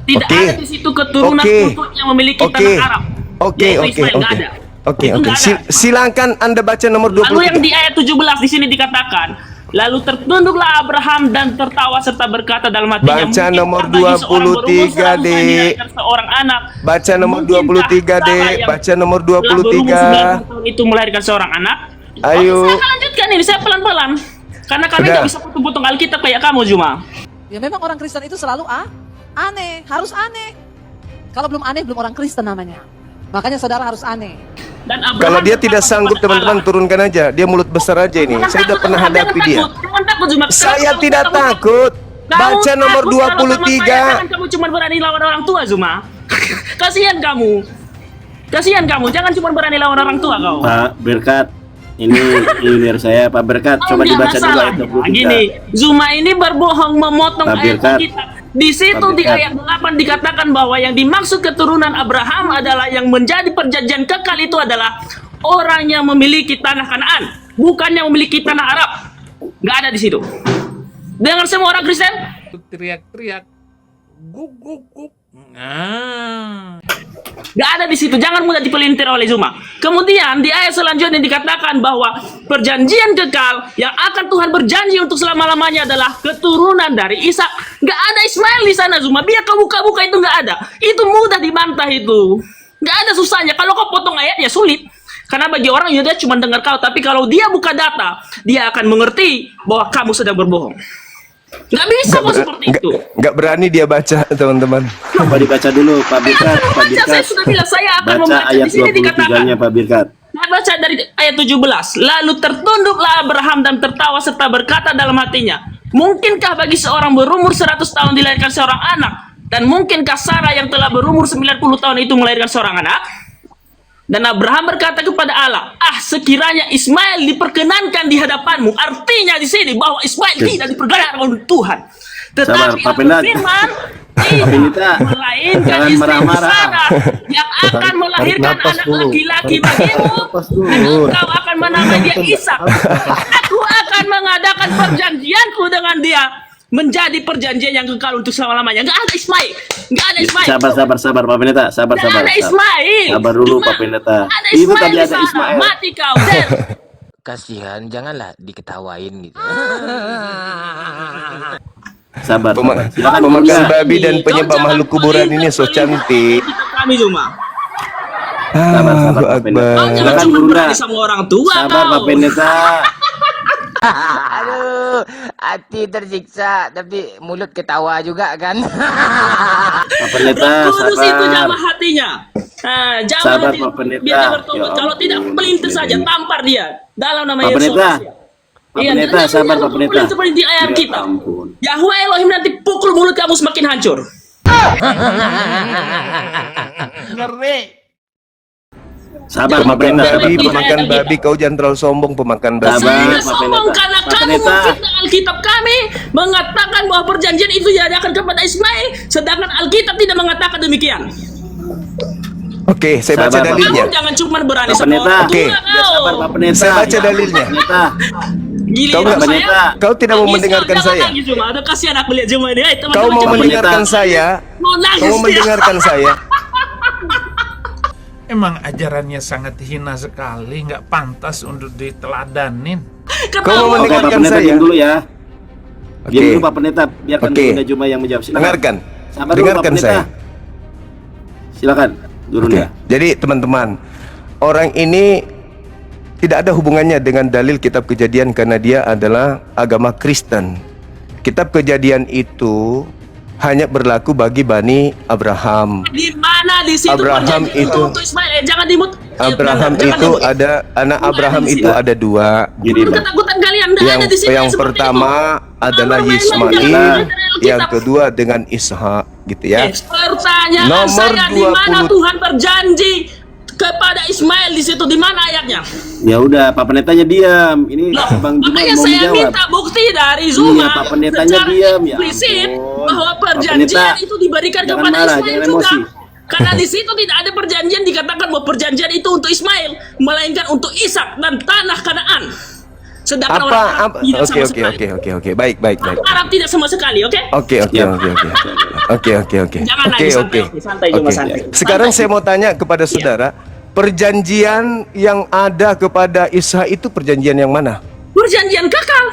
Tidak Oke. ada di situ keturunan Oke. khusus yang memiliki Oke. tanah Arab. Yaitu Ismail, nggak ada. Oke. Itu nggak ada. Silakan Anda baca nomor Lalu yang 23. di ayat 17 di sini dikatakan, lalu tertunduklah Abraham dan tertawa serta berkata dalam hatinya, Baca "Mungkinkah nomor bagi seorang berumur 23, 100 tahun Dek. dilahirkan seorang anak?" Baca nomor Mungkinkah 23, Sarah Dek. yang Baca nomor telah berumur 23. 90 tahun itu melahirkan seorang anak? Ayo. Oke, saya akan lanjutkan ini, saya pelan-pelan. Karena kami Sudah. nggak bisa potong-potong Alkitab kayak kamu, Juma. Ya memang orang Kristen itu selalu aneh, harus aneh. Kalau belum aneh belum orang Kristen namanya. Makanya saudara harus aneh. Dan Abraham Kalau dia tidak berkata sanggup, kepada teman-teman, Allah, turunkan aja. Dia mulut besar aja ini. "Jangan Saya sudah takut, pernah jangan hadapi dia. takut, Jangan takut, Juma. Saya Kamu tidak takut. takut. Kamu Baca nomor takut kalau sama 23. saya, jangan kamu cuma berani lawan orang tua, Zuma. Kasihan kamu. Jangan cuma berani lawan orang tua kau. Pak Berkat, ini biar saya Pak Berkat, coba Enggak dibaca dulu ayat masalahnya. 23. Gini, Zuma ini berbohong memotong Pak ayat Birkat. Alkitab. Di situ Pak di Birkat. ayat 8 dikatakan bahwa yang dimaksud keturunan Abraham adalah yang menjadi perjanjian kekal itu adalah orang yang memiliki tanah Kanaan, bukan yang memiliki tanah Arab. Nggak ada di situ. Dengar semua orang Kristen? Teriak-teriak. Guk. Nggak ada di situ. Jangan mudah dipelintir oleh Zuma. Kemudian di ayat selanjutnya dikatakan bahwa perjanjian kekal yang akan Tuhan berjanji untuk selama-lamanya adalah keturunan dari Ishak. Nggak ada Ismail di sana, Zuma. Biar kau buka-buka itu nggak ada. Itu mudah dibantah itu. Nggak ada susahnya. Kalau kau potong ayatnya sulit. Karena bagi orang Yuda cuma dengar kau. Tapi kalau dia buka data, dia akan mengerti bahwa kamu sedang berbohong. Nggak bisa kok seperti itu. Nggak berani dia baca, teman-teman. Coba dibaca dulu Pak Birkat. Pak Baca, saya Birkat. sudah bilang saya akan Baca membaca. ayat Di sini dikatakan. 23-nya Pak Birkat. Nah, baca dari ayat 17. Lalu tertunduklah Abraham dan tertawa serta berkata dalam hatinya, mungkinkah bagi seorang berumur 100 tahun dilahirkan seorang anak? Dan mungkinkah Sarah yang telah berumur 90 tahun itu melahirkan seorang anak? Dan Abraham berkata kepada Allah, sekiranya Ismail diperkenankan di hadapanmu. Artinya di sini bahwa Ismail tidak diperkenankan oleh Tuhan. Tetapi Pak Pendat. firman, Pendeta, melainkan jangan istri marah-marah. Sarah yang akan melahirkan napas anak dulu. laki-laki bagimu, dan engkau akan menamai dia Ishak. Aku akan mengadakan perjanjianku dengan dia, menjadi perjanjian yang kekal untuk selama-lamanya. Nggak ada Ismail. Sabar Pak Pendeta, sabar. Nggak ada Ismail. Sabar dulu Cuma Pak Pendeta. ada Itu Ismail tadi di ada sana. Ismail. Mati kau, Der. Kasihan, janganlah diketawain gitu. Sabar. Silakan Pemakan Bunda. babi dan penyembah Kau makhluk jangan kuburan ini pelintir so cantik. kami cuma. Sabar, Allahu Pak Pendeta. Kau Akbar. jangan Silakan, cuma Bunda. berani sama orang tua. Sabar Pak kau. Pendeta. Aduh, hati tersiksa tapi mulut ketawa juga kan. Pak Pendeta, Kudus itu sabar. jamah hatinya. Nah, jamah Sabar, hati. Pak Pendeta. Biar dia bertobat. Ya Kalau tidak pelintir saja, tampar dia dalam nama Pak Yesus. Pendeta. Pak Iya, Pendeta, jangan sabar jangan Pak Pendeta. pukul seperti ayat Ya kita. ampun. Yahweh Elohim nanti pukul mulut kamu semakin hancur. Sabar, Pemakan pemerintah, babi, sabar. pemakan babi, kau jangan terlalu sombong pemakan babi. Sabar. Saya Pak sombong Pendeta. karena Pak kamu Pendeta. memfitnah Alkitab kami mengatakan bahwa perjanjian itu diadakan kepada Ismail, sedangkan Alkitab tidak mengatakan demikian. Oke, saya baca Sabar, Pak. dalilnya. Kamu jangan cuma berani Pak sama Pendeta. orang Oke. tua Ya, sabar, kau. Pak Pendeta. Saya baca dalilnya. Pak Pendeta. Giliran Kau nggak, saya, Pendeta? Kau tidak mau nangis, mendengarkan jangan saya. nangis, cuma ada kasihan aku lihat cuma ini. Teman-teman, Kau mau coba. mendengarkan saya? Mau nangis Kau mau dia. mendengarkan saya? Emang ajarannya sangat hina sekali, nggak pantas untuk diteladanin. Kau mau Ketahuan. Oke, Pak mendengarkan Pendeta, saya? diam dulu ya. Diam Oke. dulu Pak Pendeta, biarkan Oke. Bunda Juma yang menjawab. Silakan. Dengarkan. Sabar dulu, Pak Dengarkan Pendeta. saya. Silakan. Turun Oke. ya. Jadi teman-teman, orang ini tidak ada hubungannya dengan dalil kitab Kejadian karena dia adalah agama Kristen. Kitab Kejadian itu hanya berlaku bagi Bani Abraham. Di mana di situ Abraham perjanjian itu- untuk Ismail? Jangan dimut. Abraham Jangan itu dimut. ada anak Abraham itu ada dua. Gini, Itu Pak. ketakutan kalian. Nggak ada di situ Yang seperti pertama adalah Abraham memang Ismail, jangan dari Alkitab. yang kedua dengan Ishak, gitu ya. Pertanyaan Nomor saya, di mana 20. Tuhan berjanji kepada Ismail di situ? Di mana ayatnya? Ya udah, Pak Pendetanya diam. Ini Bang Juma Makanya mau saya menjawab. minta bukti dari Zuma Iya, Pak Pendetanya secara diam, ya eksplisit ampun. bahwa Pak perjanjian Pendeta, itu diberikan jangan kepada marah, Ismail jangan juga. emosi. Karena di situ tidak ada perjanjian dikatakan bahwa perjanjian itu untuk Ismail, melainkan untuk Ishak dan tanah Kanaan. Sedangkan orang Arab tidak sama sekali. Oke. Baik. Orang Arab tidak sama sekali, oke? Oke. Jangan nangis, santai, Juma, santai. Sekarang Santai. saya mau tanya kepada saudara, perjanjian yang ada kepada Ishak itu perjanjian yang mana? Perjanjian kekal.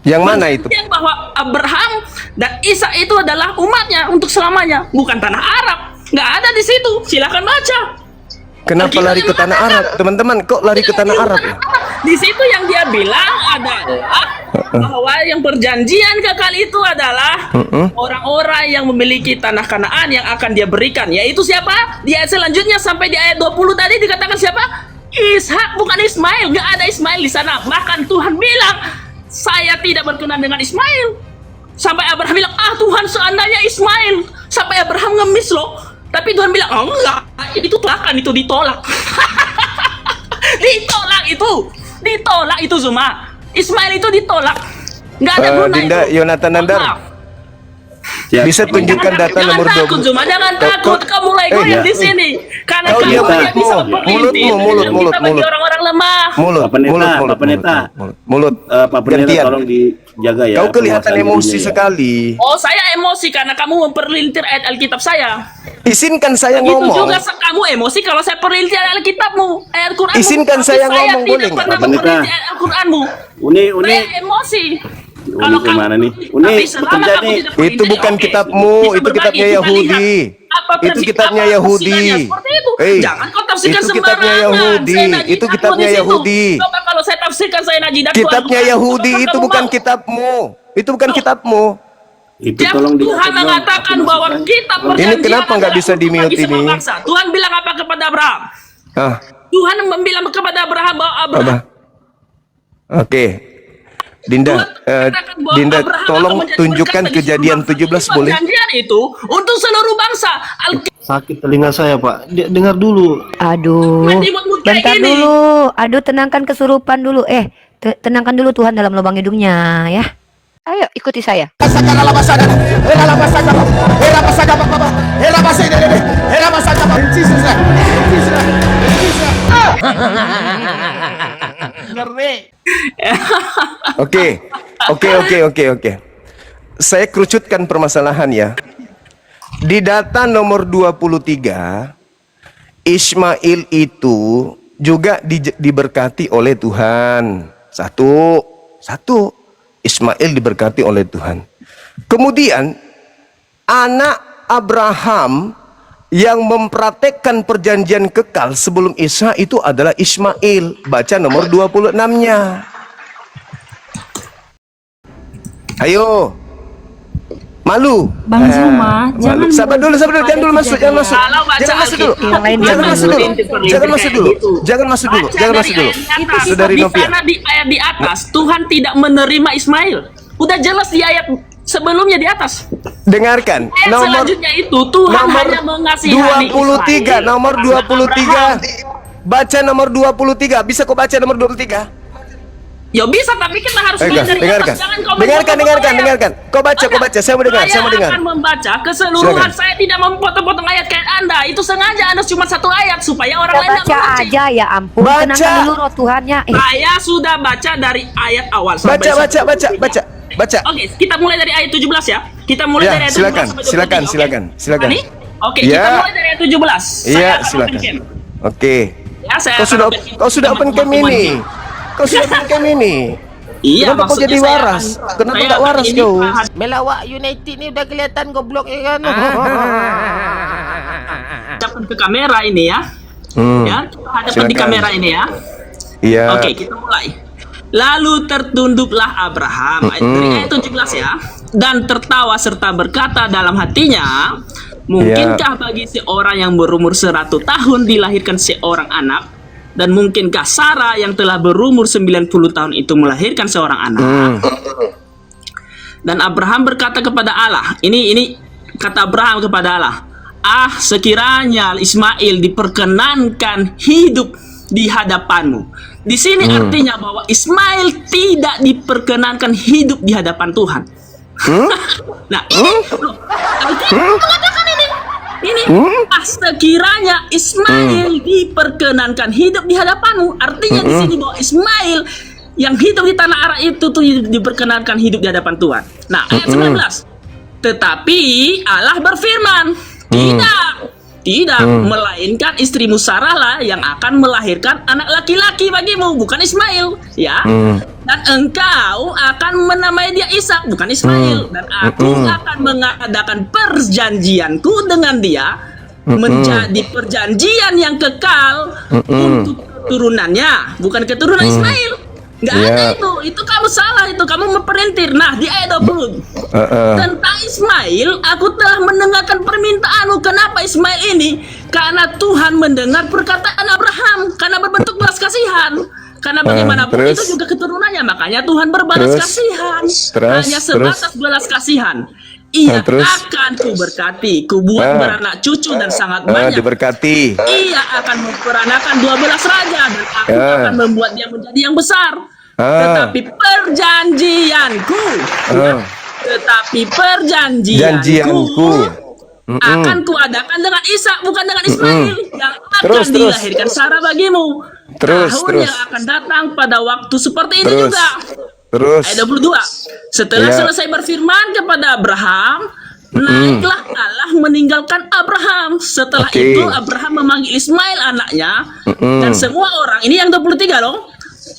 Yang mana itu? Perjanjian bahwa Abraham dan Ishak itu adalah umatnya untuk selamanya, bukan tanah Arab. Nggak ada di situ. Silakan baca. Kenapa lari ke tanah Arab? Teman-teman, kok lari ke tanah Arab ya? Di situ yang dia bilang adalah bahwa yang perjanjian kekal itu adalah orang-orang yang memiliki tanah Kanaan yang akan dia berikan. Yaitu siapa? Di ayat selanjutnya sampai di ayat 20 tadi dikatakan siapa? Ishak, bukan Ismail. Nggak ada Ismail di sana. Bahkan Tuhan bilang, saya tidak berkenan dengan Ismail. Sampai Abraham bilang, Tuhan seandainya Ismail. Sampai Abraham ngemis loh. Tapi Tuhan bilang, oh enggak, itu tolakan, itu ditolak. Ditolak itu Zuma. Ismail itu ditolak. Nggak ada guna Dinda, itu. Yonatan Nandar, Maaf. Siap. bisa tunjukkan data Jangan nomor takut 20. Zuma, jangan takut. Kamu mulai goyang di sini. Karena Kau kamu diam, tidak bisa mulut, berperintir. mulut, Dan mulut, kita bagi mulut. orang-orang lemah. Mulut, Pak Pendeta, mulut, Pak Pendeta. mulut. Pak Pendeta Gantian. tolong dijaga ya. Kau kelihatan penguasaan emosi dirinya ya. sekali. Oh, saya emosi karena kamu memperlintir ayat Alkitab saya. Izinkan saya Itu ngomong. juga kamu emosi kalau saya perlintir ayat Alkitabmu, ayat Quranmu. Izinkan Tapi saya ngomong, tidak boleh nggak? pernah Pak Pendeta. memperlintir ayat Al-Quranmu. Uni, Saya emosi. Uni gimana nih? Uni, Tapi selama bekerja kamu nih. tidak Itu perlintir, bukan oke. kitabmu, Kita itu berbagi, kitabnya kita Yahudi. lihat apa Itu kitabnya apa Yahudi. tafsirannya, seperti itu. Jangan kau tafsirkan itu kitabnya sembarangan. Yahudi. Saya najidat Itu kok kitabnya di situ. Yahudi. Coba kalau saya tafsirkan saya najidat Kitabnya Tuhan. Yahudi Apakah itu kamu bukan mau? kitabmu. Itu bukan kitabmu. Itu Tiap tolong Tuhan mengatakan bahwa kita perjanjian kenapa nggak adalah bisa untuk di-mute bagi semua ini? bangsa. Tuhan bilang apa kepada Abraham? Ah, Tuhan bilang kepada Abraham bahwa Abraham apa? Oke. Dinda, katakan bahwa Dinda, Abraham tolong akan menjadi tunjukkan berkat bagi kejadian seluruh 17 bangsa. boleh? Perjanjian itu untuk seluruh bangsa. Sakit telinga saya, Pak. Dengar dulu. Aduh, Imut-imut kayak bentar gini. dulu. Aduh, tenangkan kesurupan dulu. Tenangkan dulu Tuhan dalam lubang hidungnya ya. Ayo ikuti saya. Oke. Saya kerucutkan permasalahan ya. Di data nomor 23, Ismail itu juga diberkati oleh Tuhan. Satu. Ismail diberkati oleh Tuhan. Kemudian anak Abraham yang mempraktekkan perjanjian kekal sebelum Ishak itu adalah Ismail. Baca nomor 26-nya. Ayo. Malu. Bang Zuma, jangan Sabar dulu, jangan dulu masuk, jangan masuk. Kalau baca Jangan masuk dulu. Alkitab, Yang lain Jangan jangan masuk dulu. dulu. Jangan masuk dulu. Jangan masuk dulu. Baca Jangan dari masuk dulu. ayat di atas. Saudari Di Novia. sana di ayat di atas Tuhan tidak menerima Ismail. Udah jelas di ayat sebelumnya di atas. Dengarkan. Ayat Nomor selanjutnya itu Tuhan nomor hanya mengasihani 23, Ismail. nomor 23. baca nomor 23. Bisa kau baca nomor 23? Ya bisa, tapi kita harus mulai dari Dengarkan. atas. Jangan kau Dengarkan. Kau baca. Saya mau dengar. Saya akan membaca keseluruhan. Saya tidak memotong-potong ayat kayak Anda. Itu sengaja Anda cuma satu ayat supaya orang lain Baca aja, ya ampun. Baca. Tenangkan dulu roh Tuhannya. Saya sudah baca dari ayat awal sampai Baca. Oke, kita mulai dari ayat 17 ya. Kita mulai dari ayat 17 sampai 23. Silakan. Ini? Oke, Ya. kita mulai dari ayat 17. Iya, Saya akan silakan. open cam. Oke. Ya, saya Kau akan sudah open cam. open cam Teman-teman ini. Kau sudah open cam ini. Iya, Kenapa kau maksudnya jadi saya waras? akan- Kenapa saya tak akan waras ini kau? Melawak United ni udah kelihatan goblok ya kan. Hadapkan ke kamera ini ya. Ya, kita hadapkan di Silakan. kamera ini ya. Iya. Oke, kita mulai. Lalu tertunduklah Abraham dari ayat 17 ya, dan tertawa serta berkata dalam hatinya, mungkinkah bagi seorang yang berumur 100 tahun dilahirkan seorang anak, dan mungkinkah Sarah yang telah berumur 90 tahun itu melahirkan seorang anak? Dan Abraham berkata kepada Allah, ini kata Abraham kepada Allah, sekiranya Ismail diperkenankan hidup di hadapanmu. Di sini artinya bahwa Ismail tidak diperkenankan hidup di hadapan Tuhan. Nah, artinya mengatakan ini sekiranya Ismail diperkenankan hidup di hadapanmu, artinya di sini bahwa Ismail yang hidup di tanah Arab itu tuh diperkenankan hidup di hadapan Tuhan. Nah, ayat 19. Tetapi Allah berfirman, tidak, melainkan istrimu Sarah lah yang akan melahirkan anak laki-laki bagimu, bukan Ismail, ya. Dan engkau akan menamai dia Ishak, bukan Ismail. Dan aku akan mengadakan perjanjianku dengan dia menjadi perjanjian yang kekal untuk keturunannya, bukan keturunan Ismail. Nggak ada itu kamu salah, itu kamu memperintir. Nah, di ayat 20 tentang Ismail, aku telah mendengarkan permintaanmu. Kenapa Ismail ini? Karena Tuhan mendengar perkataan Abraham, karena berbentuk belas kasihan. Karena bagaimanapun itu juga keturunannya, makanya Tuhan berbalas kasihan. Hanya sebatas belas kasihan. Ia akan kuberkati, kubuat beranak cucu dan sangat banyak. Diberkati. Ia akan memperanakan 12 raja dan aku akan membuat dia menjadi yang besar. Tetapi perjanjianku, akan kuadakan dengan Ishak, bukan dengan Ismail, yang akan dilahirkan Sarah bagimu. Tahun yang akan datang pada waktu seperti ini juga. Ayat 22. Setelah selesai berfirman kepada Abraham, naiklah Allah meninggalkan Abraham. Setelah itu Abraham memanggil Ismail anaknya dan semua orang, ini yang 23 loh,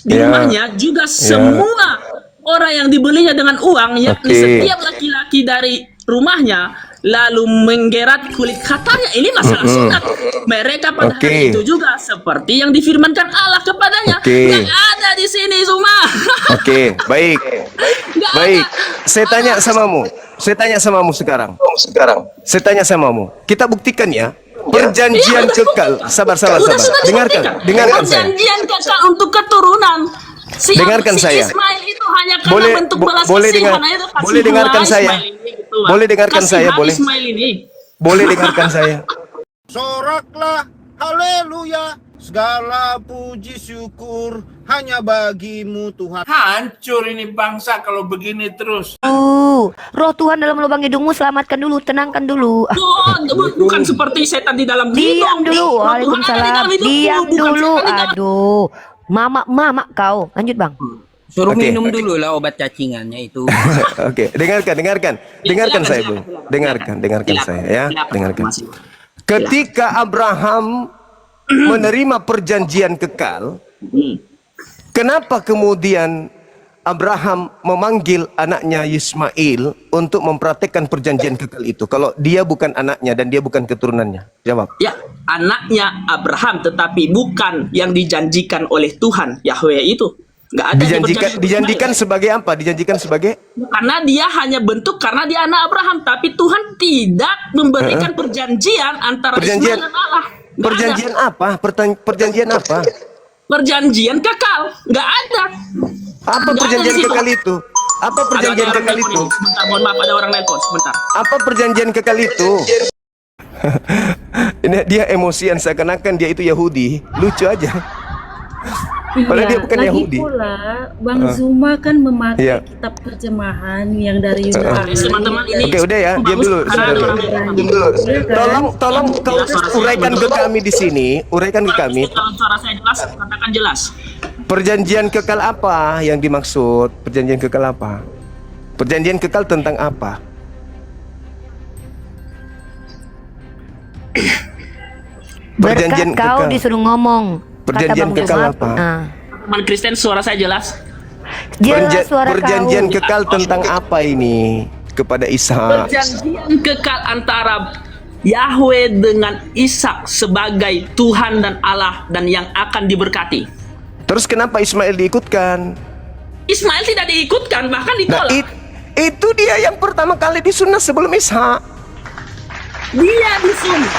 di rumahnya juga semua orang yang dibelinya dengan uang, yakni setiap laki-laki dari rumahnya, lalu menggerat kulit katanya. Ini masalah sunat. Mereka pada hari itu juga seperti yang difirmankan Allah kepadanya. Yang ada di sini semua. Baik. Saya tanya samamu sekarang. Saya tanya samamu. Kita buktikan ya. Perjanjian kekal. Sabar. Dengarkan saya. Perjanjian kekal untuk keturunan. Dengarkan saya. Ismail itu hanya karena bentuk belas kasihan. Boleh dengarkan saya. Boleh dengarkan saya, boleh. Ismail ini. Boleh dengarkan saya. Soraklah, haleluya, segala puji syukur hanya bagimu Tuhan. Hancur ini bangsa kalau begini terus. Roh Tuhan dalam lubang hidungmu, selamatkan dulu, tenangkan dulu. Bukan seperti setan di dalam Diam hidung. dulu. Roh Tuhan ada di dalam Waalaikumsalam. hidungmu, Diam bukan dulu. setan di dalam- Aduh. Mama kau. Lanjut, Bang. Suruh minum dulu lah obat cacingannya itu. Dengarkan saya, Bung. Dengarkan saya ya. Dengarkan. Ketika Abraham menerima perjanjian kekal, kenapa kemudian Abraham memanggil anaknya Ismail untuk mempraktekkan perjanjian kekal itu? Kalau dia bukan anaknya dan dia bukan keturunannya, jawab. Ya, anaknya Abraham, tetapi bukan yang dijanjikan oleh Tuhan Yahweh itu. Nggak ada Dijanjikan sebagai apa? Dijanjikan sebagai? Karena dia hanya bentuk karena dia anak Abraham, tapi Tuhan tidak memberikan perjanjian antara Ismail dan Allah. Nggak Perjanjian ada. apa? Perjanjian apa? Perjanjian kekal, nggak ada. Apa Nggak perjanjian ada di situ. kekal itu? Apa perjanjian Ada orang kekal nelpon itu? ini. Sebentar, mohon maaf, ada orang nelpon sebentar. Apa perjanjian kekal itu? Ini dia emosian seakan-akan dia itu Yahudi. Lucu aja. Padahal dia bukan lagi Yahudi. pula Bang Zuma kan memakai Iya. kitab terjemahan yang dari Yunani. Teman-teman ini Oke, udah ya, diam dulu. Tolong kau uraikan ke kami di sini, uraikan ke kami. kalau suara saya jelas, katakan jelas. Perjanjian kekal apa yang dimaksud? Perjanjian kekal apa? Perjanjian kekal tentang apa? Perjanjian Berkat kau kekal. disuruh ngomong. Perjanjian Kata Bang kekal Zuma. apa? Nah, Teman Kristen suara saya jelas. jelas suara Perjanjian kau. kekal tentang apa ini kepada Ishak? Perjanjian kekal antara Yahweh dengan Ishak sebagai Tuhan dan Allah dan yang akan diberkati. Terus kenapa Ismail diikutkan? Ismail tidak diikutkan, bahkan Nah, ditolak. itu dia yang pertama kali disunat sebelum Ishak. Dia disunat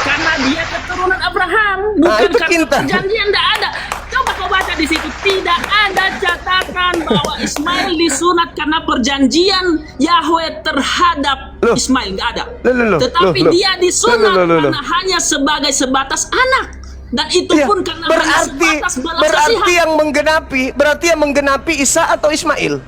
karena dia keturunan Abraham, bukan itu karena pintar. perjanjian. Tidak ada. Coba kau baca di situ, tidak ada catatan bahwa Ismail disunat karena perjanjian Yahweh terhadap Loh. Ismail, nggak ada. Loh. Tetapi Loh. dia disunat Loh. karena hanya sebagai sebatas anak, dan itu Iya, pun karena hanya sebatas belas berarti kasihan. yang menggenapi Isa atau Ismail?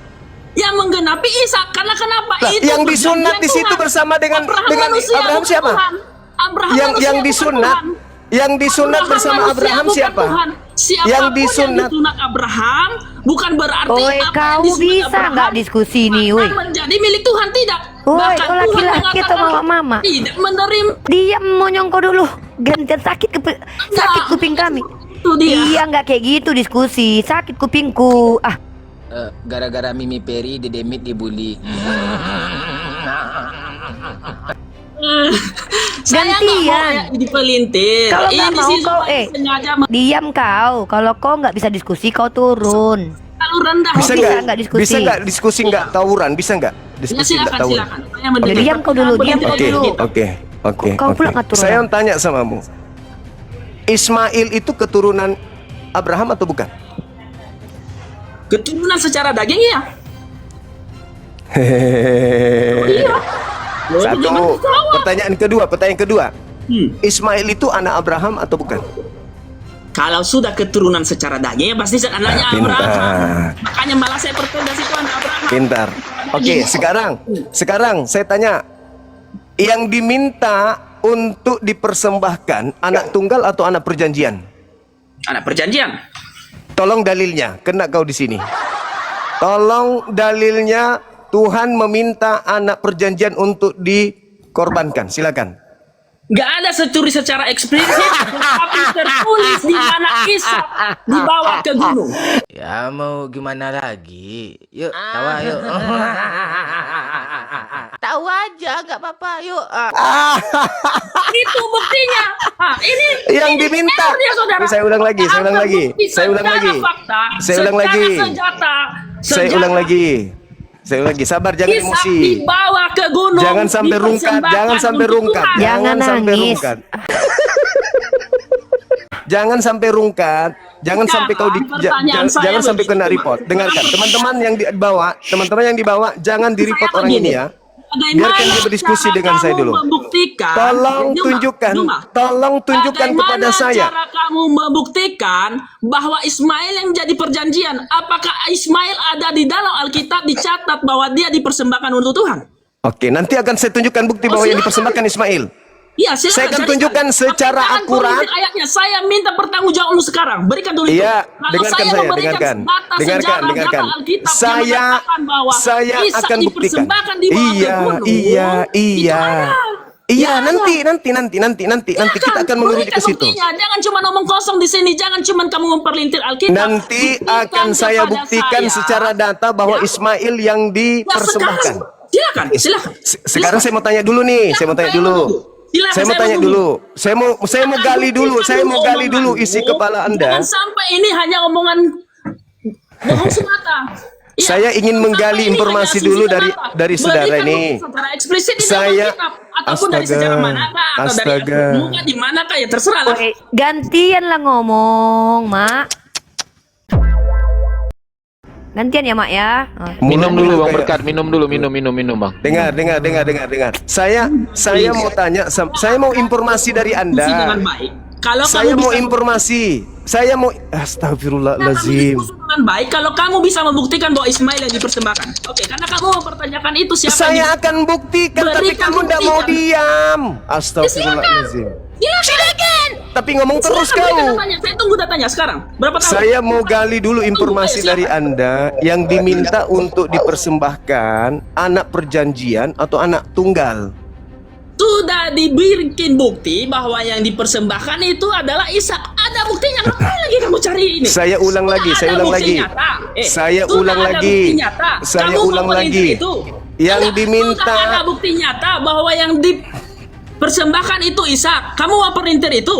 Yang menggenapi Ishak, karena kenapa? Lah, Itu yang disunat perjanjian di situ Tuhan. bersama dengan manusia, Abraham bukan siapa? Tuhan. Abraham Yang manusia, bukan disunat, Tuhan. yang disunat bersama manusia, Abraham bukan siapa? Tuhan. Siapapun Yang disunat. Abraham bukan berarti Woi, apa yang kau disunat bisa Abraham nggak diskusi nih, woi? akan menjadi milik Tuhan, tidak. Woi, Bahkan kau Tuhan laki-laki mengatakan atau mama-mama? tidak menerima. Diam monyongko dulu. Gantian sakit kuping kami. Itu dia. Iya nggak kayak gitu diskusi. Sakit kupingku. Ah, Gara-gara Mimi Peri, Dedemit dibully. Saya nggak mau Gantian. ya dipelintir. Kalau nggak Ini mau sih kau, supaya sengaja diam kau. Kalau kau nggak bisa diskusi, kau turun. terlalu rendah. Bisa bisa nggak? nggak diskusi? Bisa nggak diskusi nggak tawuran? Bisa nggak Ya, diskusi nggak silakan, tawuran? silakan. Saya mendengar. Diam kau dulu, diam kau Oke, dulu. oke. Kau pula ngatur Saya orang. tanya samamu. Ismail itu keturunan Abraham atau bukan? Keturunan secara daging ya. Hehehe. Satu. Jangan ketawa. Pertanyaan kedua. Ismail itu anak Abraham atau bukan? Kalau sudah keturunan secara daging ya pasti anaknya Abraham. Pintar. Makanya malah saya pertegas itu anak Abraham. Pintar. Oke, sekarang saya tanya, yang diminta untuk dipersembahkan anak tunggal atau anak perjanjian? Anak perjanjian. Tolong dalilnya, kena kau di sini. Tolong dalilnya, Tuhan meminta anak perjanjian untuk dikorbankan. Silakan. Gak ada securi secara eksplisit, tetapi tertulis di mana Ishak dibawa ke gunung. Ya mau gimana lagi? Yuk, tawa yuk. Tahu aja, nggak apa-apa. Yuk. Itu buktinya. Ini Yang ini diminta. error dia, saudara. Saya ulang lagi, saya ulang Anda lagi, bukti saya ulang secara lagi. fakta, Saya ulang secara lagi. Saya ulang lagi. Sabar, jangan Ishak emosi. dibawa ke gunung. Jangan sampai rungkat, jangan sampai dipersembahkan rungkat. untuk Tuhan. Jangan sampai nangis. rungkat. Jangan sampai rungkat. Jangan Sekarang sampai kau pertanyaan saya jangan sampai kena begini. report. Dengarkan, teman-teman yang dibawa, jangan di report Saya orang begini. ini ya. Bagaimana Biarkan dia berdiskusi cara dengan saya kamu dulu. Membuktikan, Tolong tunjukkan kepada saya. Cara kamu membuktikan bahwa Ismail yang jadi perjanjian? Apakah Ismail ada di dalam Alkitab dicatat bahwa dia dipersembahkan untuk Tuhan? Oke, nanti akan saya tunjukkan bukti bahwa yang dipersembahkan Ismail. Iya, silakan. Saya akan carikan. tunjukkan secara Tapi jangan akurat. politik ayatnya. Saya minta pertanggungjawabanmu sekarang. Berikan dulu itu. Iya, Kalau dengarkan saya saya, memberikan dengarkan. data Dengarkan. sejarah, data Alkitab yang mengatakan bahwa Saya Ishak akan buktikan. dipersembahkan di bawah ke gunung, itu ada. Iya, Ya, nanti kita akan menuju berikan ke situ. buktinya. Jangan cuma ngomong kosong di sini. Jangan cuma kamu memperlintir Alkitab. Nanti Buktikan akan saya kepada buktikan saya. secara data bahwa Ya. Ismail yang Ya, dipersembahkan. sekarang, silakan. Sekarang saya mau tanya dulu nih, saya mau tanya dulu. Silakan, Saya mau tanya menunggu. dulu. Saya mau gali dulu. Saya mau gali dulu isi kepala Anda. Jangan sampai ini hanya omongan bohong semata. Iya, Saya ingin sampai menggali ini informasi hanya dulu asumsi dari semata. saudara Berikan ini. bukti secara eksplisit di dalam Saya Alkitab, ataupun dari sejarah manakah atau dari astaga. muka di manakah ya terserah lah. Woi, gantian lah ngomong, Mak. Gantian ya, Mak ya. Minum Mulai dulu Bang kayak- Berkat, minum dulu, minum Bang. Dengar. Saya mau tanya, saya mau informasi dari Fungsi dengan Anda. baik. Kalau Saya kamu mau bisa informasi. Saya mau Astagfirullahalazim. dengan baik, kalau kamu bisa membuktikan bahwa Ismail yang dipersembahkan. Oke, karena kamu mempertanyakan itu siapa Saya yang akan buktikan, tapi Berikan kamu tidak mau bukti, diam. Astagfirullahalazim. Silakan. Tapi ngomong terus Silakan, berikan kau. datanya. Saya tunggu datanya sekarang. Berapa tahun? Saya mau gali dulu informasi Ayo, dari silakan. Anda yang diminta untuk dipersembahkan anak perjanjian atau anak tunggal. Sudah dibikin bukti bahwa yang dipersembahkan itu adalah Ishak. Ada buktinya, ngapain lagi kamu cari ini? Saya ulang Sudah lagi, ada saya ulang bukti lagi. nyata. Saya sudah ulang ada lagi. bukti nyata. Saya Kamu ulang memperintir lagi. Itu. Yang Sudah diminta ada bukti nyata bahwa yang dipersembahkan itu Ishak. Kamu mau perintir itu?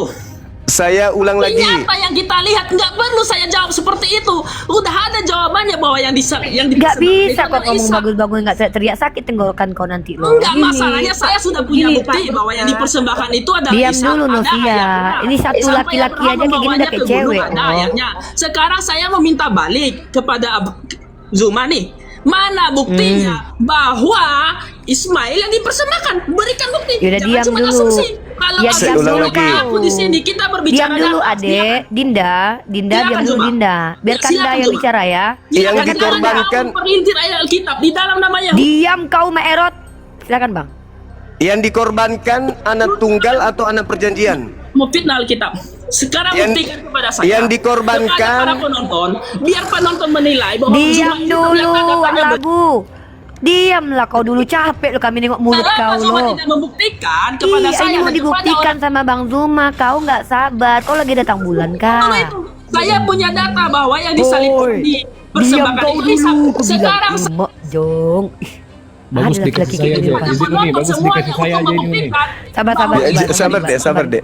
Saya ulang lagi. Nyata yang kita lihat, nggak perlu saya jawab seperti itu. Udah ada jawabannya bahwa yang Nggak dipersembahkan bisa itu kok adalah ngomong Ishak. bagus-bagus nggak teriak sakit tenggorokan kau nanti loh. Enggak, masalahnya saya sudah punya Gini, bukti Pak. bahwa yang dipersembahkan itu adalah Diam Ishak. dulu, Ada Novia. ayatnya. Ini satu Sampai laki-laki Abraham aja kayak gini membawanya udah kayak ke gunung, cewek. ada Oh. ayatnya. Sekarang saya meminta balik kepada Zuma nih. Mana buktinya bahwa Ismail yang dipersembahkan? Berikan bukti. Yaudah, Jangan diam cuma dulu. asumsi. Kalau Ya, asumsi diam dulu. aku di sini kita berbicara. Diam dulu, Adek. Dinda, Silakan, diam dulu, Zuma. Dinda. Biarkan Silakan, Dinda yang Zuma. bicara ya. Yang dikorbankan, Perintir ayat Alkitab di dalam namanya. Diam kau, Maerot. Silakan, Bang. yang dikorbankan anak tunggal atau anak perjanjian. Memfitnah Alkitab. Sekarang buktikan kepada saya. Yang dikorbankan. Kepada para penonton, biar penonton menilai bahwa Diam Zuma itu dulu, ternyata Wak datanya Labu. Diamlah kau dulu, capek lo kami nengok mulut Kenapa kau Zuma lo. tidak membuktikan kepada Iya, saya ini mau dan kepada dibuktikan sama Bang Zuma. Kau nggak sabar. Kau lagi datang bulan orang kah? itu? Saya punya data bahwa yang disalib di Diam persembahkan kau itu Ishak. dulu, aku bilang. Sekarang Mak Jong. Bagus Ada dikasih laki-laki saya kayak aja. gini, Pak. Izin nih, bagus dikasih saya aja ini nih. Sabar. Sabar deh.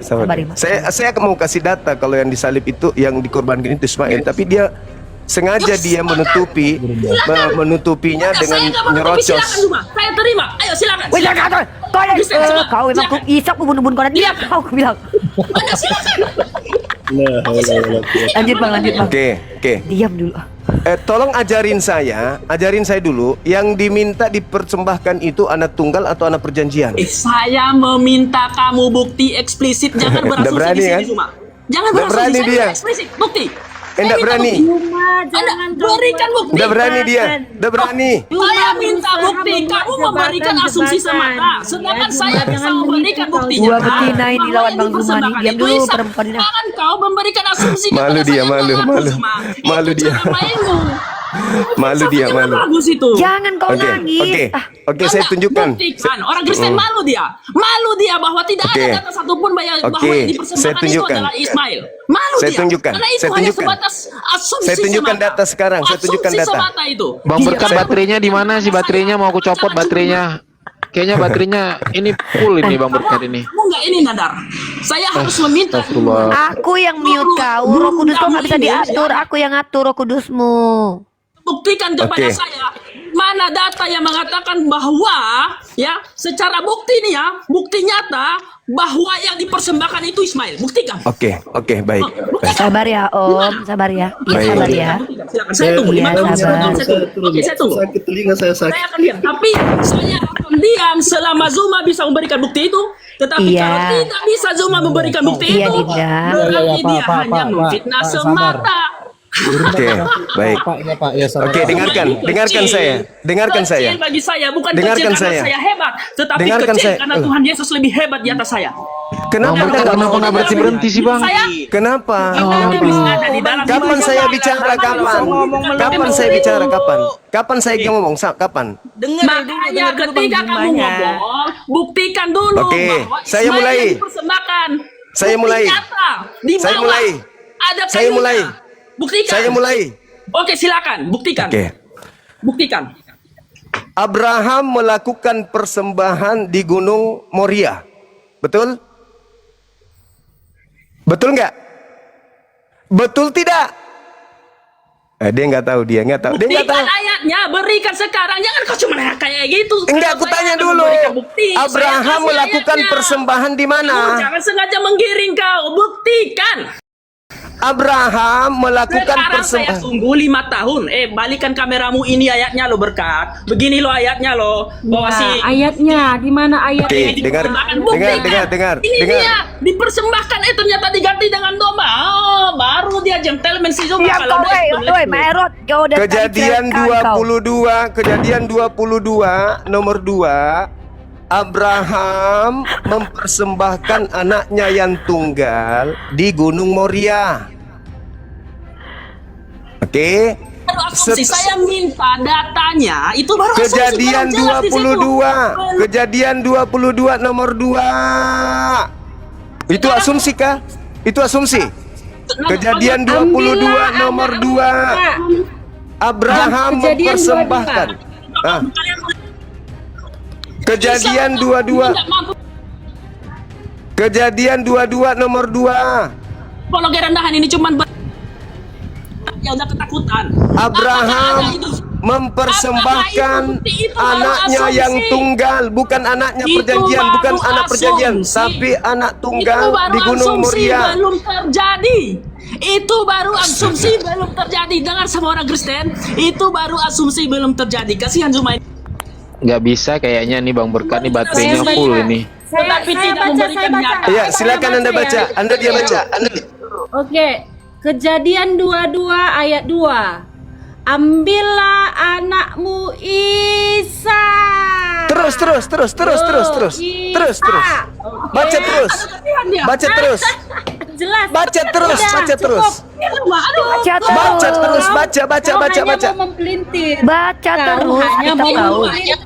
Saya mau kasih data kalau yang disalib itu yang dikorbankan itu Ismail, tapi dia sengaja dia menutupinya dengan Saya nggak menutupi, nyerocos. silakan Zuma. Saya terima. Ayo silakan. Wih, jangan kau. Kau emang kau isap bubun-bubun kau nanti. Silakan. Kau bilang. Ayo silakan. Lanjut Bang. Oke. Diam dulu. Tolong ajarin saya dulu yang diminta dipersembahkan itu anak tunggal atau anak perjanjian. Saya meminta kamu bukti eksplisit, jangan Nggak berasumsi berani, di sini kan? Zuma. Jangan Nggak berani berasumsi, dia. saya eksplisit, bukti. Nggak berani. Anda berikan bukti. Udah berani dia. Udah berani. Saya minta bukti, kamu memberikan asumsi semata. Sedangkan saya bisa memberikan bukti. Dua betina ini lawan Bang Zuma nih. Diam dulu perempuan ini. Jangan kau memberikan asumsi. Malu kepada dia, saya, malu. Zuma. Malu Itu dia. cara mainmu. Malu dia, Filsafatnya malu. bagus itu. Jangan kau Oke, nangis. oke, saya tunjukkan. Buktikan. Orang Kristen malu dia bahwa tidak Oke. ada data satupun bahwa yang Saya dipersembahkan itu tunjukkan. adalah Ismail. Malu Saya dia. tunjukkan. Karena itu Saya hanya tunjukkan. sebatas asumsi Saya tunjukkan semata. data sekarang. Saya tunjukkan Asumsi data. semata itu. Bang Berkat, baterainya di mana sih baterainya? Mau aku copot baterainya. Kayaknya baterainya ini full ini Bang Berkat ini. Kamu nggak ini Nadar. Saya harus meminta. Aku yang mute kau. Roh Kudus kau nggak bisa diatur. Aku yang atur Roh Kudusmu. Buktikan kepada Oke. saya mana data yang mengatakan bahwa ya secara bukti nih ya, bukti nyata bahwa yang dipersembahkan itu Ismail. Buktikan. Oke, baik. Sabar ya Om. Sabar ya. Iya Baik. sabar ya. Silakan, saya tunggu. Iya, 5 menit, sabar. saya tunggu. Oke, saya tunggu. Sakit telinga saya sakit. Saya akan diam, tapi saya akan diam selama Zuma bisa memberikan bukti itu. Tetapi Iya. kalau tidak bisa Zuma memberikan bukti Iya, itu, Dinda. berarti dia Pak, hanya Pak, memfitnah Pak, semata. Oke, baik. Pak, ya Pak, ya sabar. Oke, dengarkan saya. Kecil bagi saya, bukan Dengarkan kecil karena saya. saya hebat, tetapi Dengarkan kecil saya. karena Tuhan Yesus lebih hebat di atas saya. Kenapa Kenapa nggak berhenti sih Bang? Saya Kenapa? ada di dalam Kapan saya bicara? Kapan? Kapan saya bicara? Kapan? Kapan saya ngomong? Kapan? Makanya ketika kamu ngomong, buktikan dulu Oke, bahwa saya Ismail mulai. yang dipersembahkan. Saya Bukti mulai. nyata, di Saya bawah mulai. Ada Saya kayunya. mulai. Buktikan. Saya mulai. Oke, silakan, buktikan. Oke. Buktikan. Abraham melakukan persembahan di Gunung Moria. Betul? Betul nggak? Betul tidak? Dia nggak tahu, dia nggak tahu. Dia nggak Buktikan tahu. ayatnya, berikan sekarang. Jangan kau cuma kayak gitu. Enggak, aku Saya tanya akan dulu. memberikan bukti. Saya Abraham kasih melakukan ayatnya. persembahan di mana? Jangan sengaja menggiring kau. Buktikan. Abraham melakukan Sekarang saya persembahan. tunggu 5 tahun. Balikan kameramu, ini ayatnya lo Berkat. Begini lo ayatnya lo. Bahwa si ayatnya di mana ayatnya? Oke, dengar, dengar. ini dia dipersembahkan, ternyata diganti dengan domba. Oh, baru dia gentleman si Zuma. Ya kau, Maerot, kau udah Kejadian 22 nomor 2, Abraham mempersembahkan anaknya yang tunggal di Gunung Moria. Oke. Baru asumsi, saya minta datanya, itu baru asumsi, Kejadian belum jelas di situ. 22. Kejadian 22 nomor 2. Itu asumsi kah? Itu asumsi. Kejadian 22 nomor 2. Abraham mempersembahkan. Ah. Kejadian 22. Kejadian 22 nomor 2. Apologi rendahan ini cuman ya udah ketakutan. Abraham mempersembahkan anaknya yang tunggal, bukan anaknya perjanjian, bukan anak perjanjian, tapi anak tunggal di Gunung Moria. Belum terjadi. Itu baru asumsi belum terjadi. Dengar semua orang Kristen, itu baru asumsi belum terjadi. Kasihan Zuma ini. Nggak bisa kayaknya nih Bang Berkat nih baterainya full ini. Tetapi tidak memberikan nyata. Ya, silakan Anda baca. Anda dia baca. Oke, Kejadian 22 ayat 2. Ambillah anakmu Isa. Terus. Baca terus. Baca terus. Jelas. Baca terus. Udah, Baca terus. Baca terus. Baca. Kau hanya mau mempelintir. Baca Kau terus. hanya Kita mau tahu. mempelintir.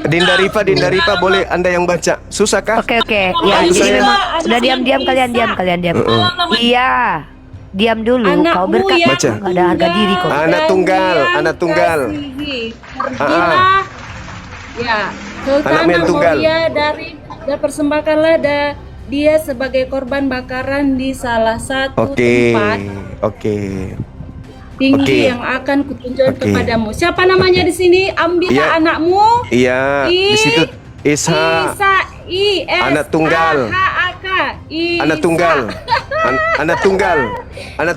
Dinda Rifa boleh Anda yang baca. Susah kah? Oke. Ya, Bantu ini saya. memang udah diam kalian diam. Iya. Diam dulu. Kau Anakmu Berkat yang Baca. nggak ada harga diri kok. Anak tunggal. Pergilah. Ya, ke Anakmu yang tanah tunggal. Moria dan persembahkanlah dia sebagai korban bakaran di salah satu tempat tinggi yang akan kutunjukkan kepadamu. Siapa namanya di sini? Ambillah anakmu. Iya. Di situ Ishak. Anak tunggal. Anak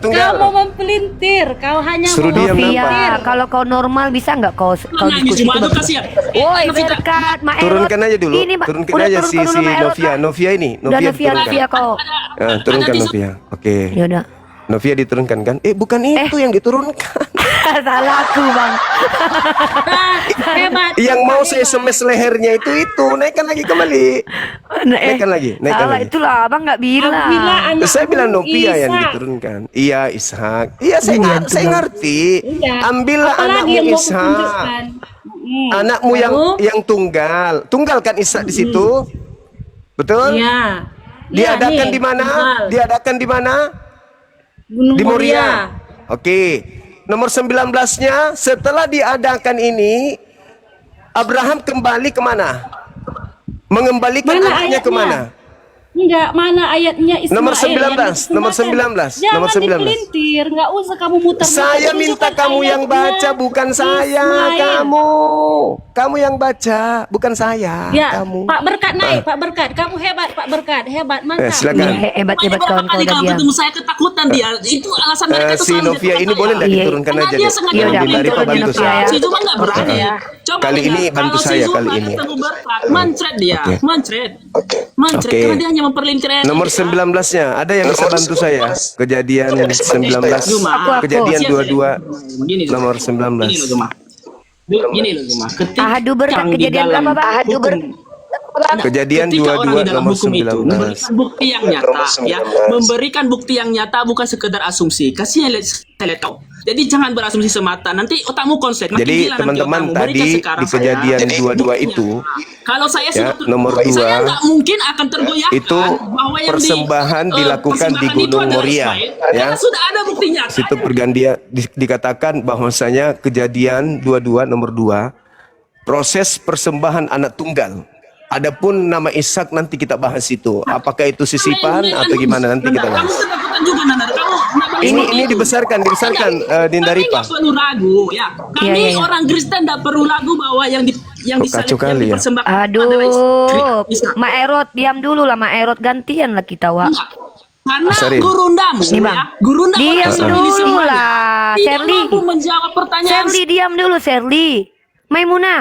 tunggal. Kamu mempelintir. Kau hanya Suruh diam, mempelintir. Kalau kau normal bisa nggak kau diskusi itu? Woi Berkat, Maerot. Turunkan aja dulu. Ini, Turunkan udah aja turun si dulu, Maerot, Novia. Pak. Novia ini. Udah Novia kau. Turunkan Novia. Oke. Ya udah. Novia diturunkan kan? Bukan itu yang diturunkan. Salah aku Bang. Hebat. Yang mau saya semes lehernya itu. Naikkan lagi kembali. Naikkan lagi. Salah itulah Abang nggak bilang. Saya bilang Novia yang diturunkan. Iya, Ishak. Iya, saya ngerti. Ambillah Apalagi yang anakmu mau Ishak. kutunjukkan? Anakmu yang tunggal. Tunggal kan Ishak di situ? Betul? Iya. Diadakan di mana? Diadakan di mana? Gunung Di Moria. Oke. Nomor 19-nya, setelah diadakan ini, Abraham kembali kemana? Mengembalikan anaknya kemana? Enggak, mana ayatnya Ismail? Nomor 19, nomor 19, Jangan nomor 19. dipelintir, enggak usah kamu muter. Saya minta kamu yang baca, bukan saya. Kamu yang baca, bukan saya. Ya, Kamu. Pak Berkat naik, Pak Berkat. Kamu hebat, Pak Berkat. Hebat, mantap. Silakan. Hebat kawan kau Kali udah kalau diam. ketemu saya ketakutan dia. Itu alasan mereka itu Si selalu Novia dia ini boleh nggak diturunkan Karena aja dia deh? sengaja Iya, udah, Dinda Rifa mempelintir bantu dia. saya. Si Zuma nggak berani. Coba Kali lihat, ini bantu kalau si saya Zuma kali ini. ketemu Berkat, mancret dia, mancret. Mancret, Oke. karena dia hanya memperlintir. Nomor 19-nya, ada yang bisa bantu saya? Kejadian 19, kejadian 22, nomor 19. Gini loh Zuma. Gini loh Zuma. Ahadu Berkat kejadian berapa Bang? Ahadu Berkat. Kejadian Ketika orang 22 di dalam nomor hukum itu 19. memberikan bukti yang nyata, ya, memberikan bukti yang nyata bukan sekedar asumsi. Kasihnya saya lihat kau. Jadi jangan berasumsi semata. Nanti otakmu konslet. Makin Jadi gila nanti teman-teman otakmu. tadi Berikan sekarang di kejadian saya 22 buktinya. itu, Kalau saya ya, sudah nomor saya 2, nggak mungkin akan tergoyahkan itu bahwa yang persembahan dilakukan di persembahan itu Gunung adalah Moria, Ismail, ya. karena sudah ada buktinya. Situ pergantian dikatakan bahwasanya kejadian 22 nomor 2 proses persembahan anak tunggal. Adapun nama Ishak nanti kita bahas itu. Apakah itu sisipan atau gimana nanti kita bahas. Kamu ketakutan juga Nanda. Ini dibesarkan Dinda Kami Rifa. nggak perlu ragu ya. Kami orang Kristen tidak perlu ragu bahwa yang Kacau kali ya. dipersembahkan Aduh, Maerot diam dulu lah Maerot, gantian lah kita Wak. Karena Sarin. gurundamu Nih, Bang. ya, gurunda Diam orang dulu semuanya lah, tidak Sherly. mampu menjawab pertanyaan. Sherly diam dulu, Sherly. Maimunah.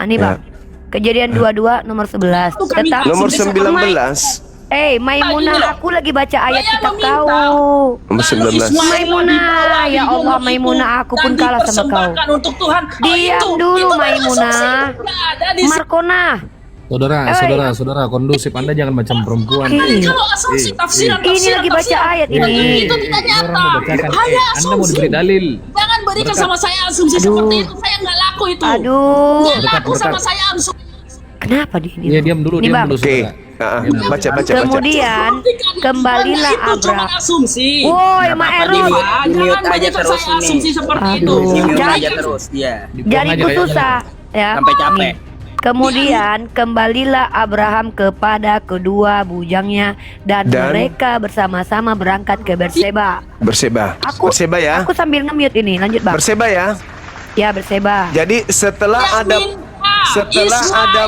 Ini Ya. Bang. Kejadian 22 nomor 11. Tetap Nomor 19. Maimunah, aku lagi baca ayat Saya kitab meminta. kau. Nomor 19. Maimunah, ya Allah, Maimunah, aku pun kalah sama kau. Untuk Tuhan. Diam dulu, Maimunah. Markona. Saudara, kondusif. Anda jangan macam perempuan. Kalau asumsi tafsiran Ini lagi baca ayat ini. itu tidak nyata. Orang mau bacakan. Hanya Anda mau asumsi. diberi dalil. Jangan berikan sama saya asumsi Aduh. seperti itu. Saya nggak laku itu. Aduh. Nggak laku Berkat. sama saya asumsi. Kenapa dia ini? Iya, diam dulu, Nih, Bang. Oke. Baca. Kemudian kembalilah Itu cuma Abraham. asumsi. Woi, Mak Erol. Jangan berikan saya asumsi seperti itu. Aduh. aja terus dia. Jadiku susah ya. Sampai capek. Nih. Kemudian kembalilah Abraham kepada kedua bujangnya dan mereka bersama-sama berangkat ke Berseba. Berseba. Aku- Berseba ya. Aku sambil nge-mute ini, lanjut Bang. Berseba ya. Ya, Berseba. Jadi setelah ada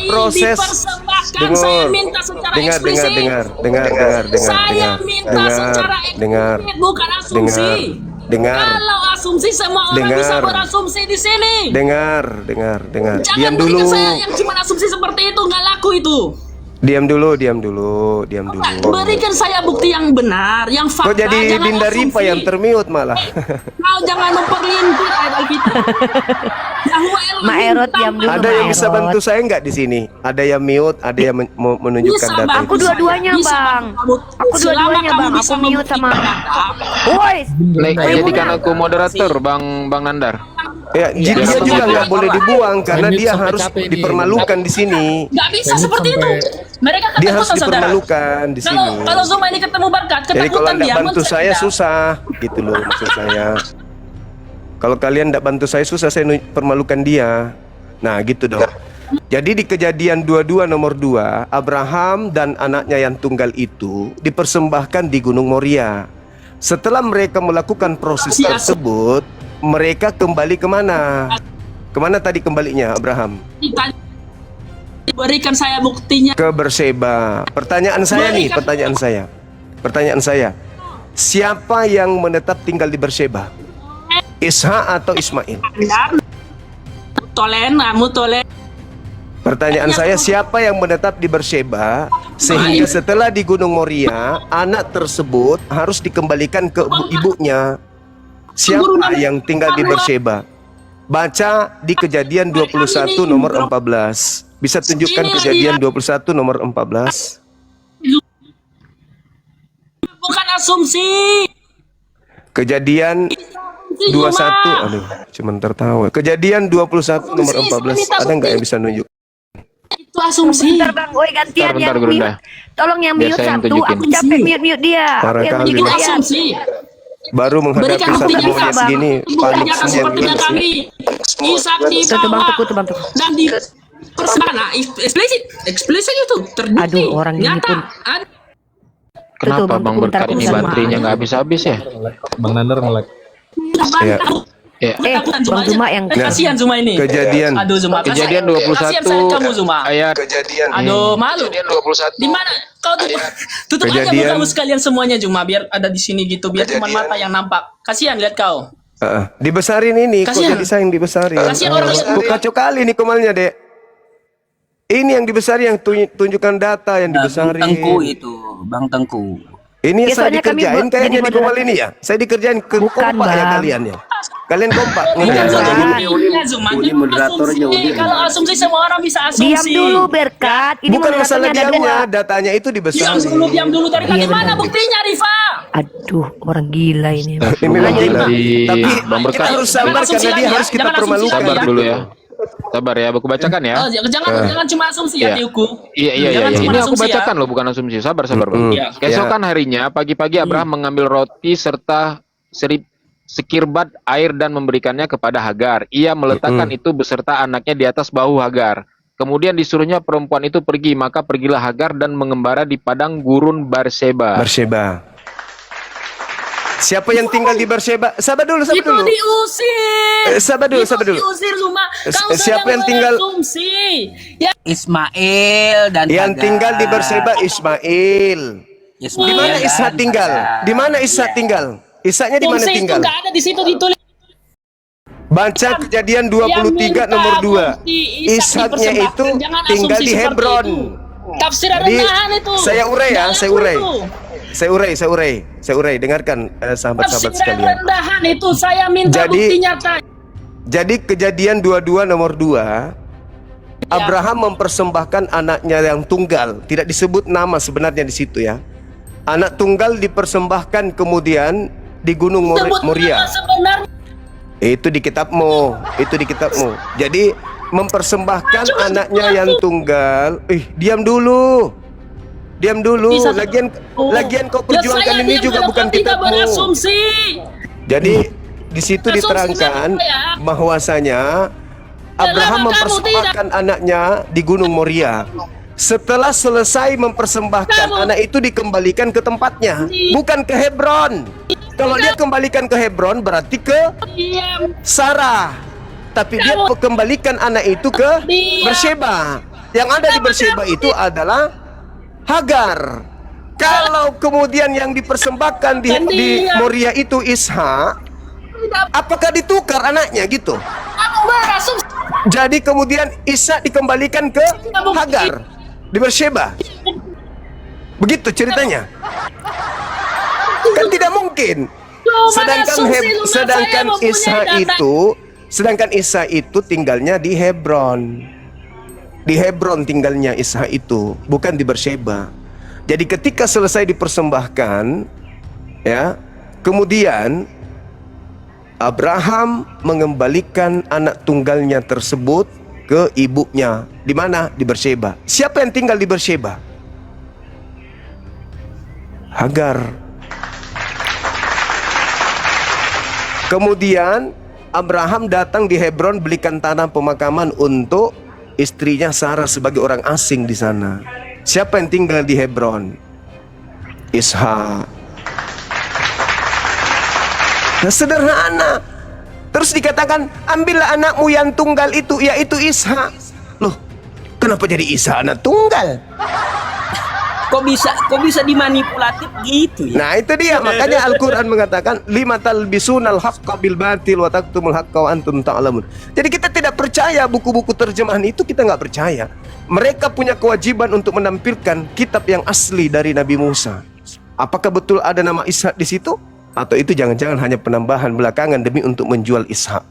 proses dipersembahkan, saya minta secara eksplisit. Saya minta secara eksplisit, bukan asumsi. Kalau asumsi semua orang bisa berasumsi di sini. Dengar. Jangan Diam dulu. berikan saya yang cuma asumsi seperti itu, nggak laku itu. Diam dulu. Berikan saya bukti yang benar, yang fakta. Kok jadi jangan Dinda Rifa asumsi. yang termiut malah? Kau jangan memperlintir ayat Alkitab. Mak Erot diam dulu. Ada Mak yang bisa Erot. bantu saya nggak di sini? Ada yang mute, ada yang mau menunjukkan Bisa, data Bang. Aku itu. dua-duanya, Bisa, Bang. kamu. Aku Selama dua-duanya, kamu Bang. bisa Aku mute sama. membuktikan. Woi, Jadikan aku moderator, Bang Nandar. Ya, dia juga nggak boleh dibuang karena Lanjut dia sampai harus capek nih. dipermalukan di sini. Nggak bisa Lanjut seperti itu. sampai- Mereka Dia harus ketakutan, saudara. dipermalukan di sini. Kalau Zuma ini ketemu berkat, Jadi kalau ketakutan nggak dia. bantu saya susah, gitu loh maksud saya. Kalau kalian nggak bantu saya susah, saya permalukan dia. Nah gitu dong. Jadi di Kejadian 22 nomor 2, Abraham dan anaknya yang tunggal itu dipersembahkan di Gunung Moria. Setelah mereka melakukan proses tersebut, mereka kembali kemana? Kemana tadi kembalinya Abraham? Berikan saya buktinya. Ke Berseba. Pertanyaan saya. Siapa yang menetap tinggal di Berseba? Ishak atau Ismail? Tolen. Pertanyaan saya, siapa yang menetap di Berseba sehingga setelah di Gunung Moria anak tersebut harus dikembalikan ke ibunya? Siapa yang tinggal di Berseba? Baca di Kejadian 21 nomor 14. Bisa tunjukkan Kejadian 21 nomor 14? Bukan asumsi. Kejadian 21, aduh, cuman tertawa. Kejadian 21 nomor 14, ada nggak yang bisa nunjuk? Itu asumsi. bentar Bang. Woi, gantian Bentar, yang Gurunda. mute. Tolong yang Biar mute saya yang satu. tunjukin. Aku capek mute dia. Parah Yang kali. tunjukin Itu ayat. asumsi. Baru menghadapi Berikan satu buktinya, monyet Bang. segini, panik Nyata semua. sepertinya kami. Ishak Tuh, Bang dibawa Teguh, tuh, Bang Teguh. dan di persembahkan. Nah, eksplisit itu terbukti. Aduh, orang ini nyata. pun. Kenapa Bang Bang Teguh, Berkat bentar, ini aku baterainya nggak habis-habis ya? Bang Nandar nge-lag. Ya. Ya. Bang Zuma yang Kasihan Zuma ini. Kejadian. Aduh Zuma. Kejadian Kasihan saya kamu Zuma. ayat Kejadian. Aduh malu. Kejadian 21. Di mana kau tutup aja Kejadian. mukamu sekalian semuanya Zuma biar ada di sini gitu biar cuma Kejadian. mata yang nampak. Kasihan lihat kau. Dibesarin ini, kok Kasihan. jadi saya yang dibesarin? Kasihan orang yang- Kok kacau kali nih komalnya, Dek. Ini yang dibesarin, yang tunjukkan data yang dibesarin. Bang Tengku. Ini Ya, saya soalnya kami dikerjain jadi kayaknya di moderator. komal ini ya. Saya dikerjain Bukan, kompak ya Bang. kalian ya. Kalian kompak Bukan ngerjain. Zuma. Zuma. moderatornya, Asumsi. Kalau asumsi semua orang bisa asumsi. Diam dulu Berkat. Ini Bukan masalah moderatornya ada diamnya, dua. datanya itu dibesarin. Diam dulu dari tadi Iya, mana benar. buktinya Rifa? Aduh, orang gila ini. Ini memang Lanjut, gila. Bang. Tapi Bang Berkat. kita harus sabar Jangan asumsi karena dia lagi ya. harus kita Jangan asumsi permalukan. lagi Sabar ya. dulu ya. Sabar ya, aku bacakan ya. Oh, jangan cuma asumsi ya Iya. diukur. Iya. Jangan cuma Ini aku asumsi ya. bacakan loh, bukan asumsi. Sabar, Bang. Iya. Keesokan harinya, pagi-pagi Abraham mengambil roti serta sekirbat air dan memberikannya kepada Hagar. Ia meletakkan itu beserta anaknya di atas bahu Hagar. Kemudian disuruhnya perempuan itu pergi, maka pergilah Hagar dan mengembara di padang gurun Berseba. Berseba. Siapa yang tinggal di Berseba? Sabar dulu. Itu diusir. Sabar dulu. Diusir Zuma. Kamu Siapa sedang yang tinggal? berasumsi. Ya, Ismail dan Yang Hagar. tinggal di Berseba Ismail. Di mana Ishak tinggal? Di mana Ishak tinggal? Ishaknya di mana Fungsi itu tinggal? nggak ada di situ ditulis. Baca Kejadian 23 nomor 2. Ishaknya itu tinggal di Hebron. Tafsir Jadi, rendahan itu. saya urai ya, Jangan saya aku urai. itu. Saya urai. Dengarkan sahabat-sahabat Tafsir sekalian. rendahan itu saya minta bukti nyata. Jadi Kejadian 22 nomor 2, Abraham mempersembahkan anaknya yang tunggal. Tidak disebut nama sebenarnya di situ ya. Anak tunggal dipersembahkan kemudian di Gunung Moria. Sebenarnya Itu di kitabmu. Jadi mempersembahkan anaknya yang tunggal. Diam dulu. Lagian kau perjuangkan ini juga bukan kitabmu. Jadi di situ diterangkan bahwasanya Abraham mempersembahkan anaknya di Gunung Moria. Setelah selesai mempersembahkan, anak itu dikembalikan ke tempatnya, bukan ke Hebron. Kalau dia kembalikan ke Hebron berarti ke Sarah. Tapi dia kembalikan anak itu ke Beersheba. Yang ada di Beersheba itu adalah Hagar. Kalau kemudian yang dipersembahkan di Moria itu Ishak, apakah ditukar anaknya gitu? Jadi kemudian Ishak dikembalikan ke Hagar di Beersheba. Begitu ceritanya. Kan tidak mungkin. Sedangkan Ishak itu tinggalnya di Hebron. Di Hebron tinggalnya Ishak itu, bukan di Beersheba. Jadi ketika selesai dipersembahkan, ya, kemudian Abraham mengembalikan anak tunggalnya tersebut ke ibunya. Di mana? Di Beersheba. Siapa yang tinggal di Beersheba? Hagar. Kemudian Abraham datang di Hebron belikan tanah pemakaman untuk istrinya Sarah sebagai orang asing di sana. Siapa yang tinggal di Hebron? Ishak. Nah, sederhana. Terus dikatakan, ambillah anakmu yang tunggal itu, yaitu Ishak. Loh, kenapa jadi Ishak anak tunggal? Kok bisa dimanipulatif gitu ya? Nah, itu dia. Makanya Al-Quran mengatakan, lima talbisunal haqqa bil batil wa taktumul haqqa wa antum ta'lamun. Jadi kita tidak percaya buku-buku terjemahan itu, kita nggak percaya. Mereka punya kewajiban untuk menampilkan kitab yang asli dari Nabi Musa. Apakah betul ada nama Ishak di situ? Atau itu jangan-jangan hanya penambahan belakangan demi untuk menjual Ishak?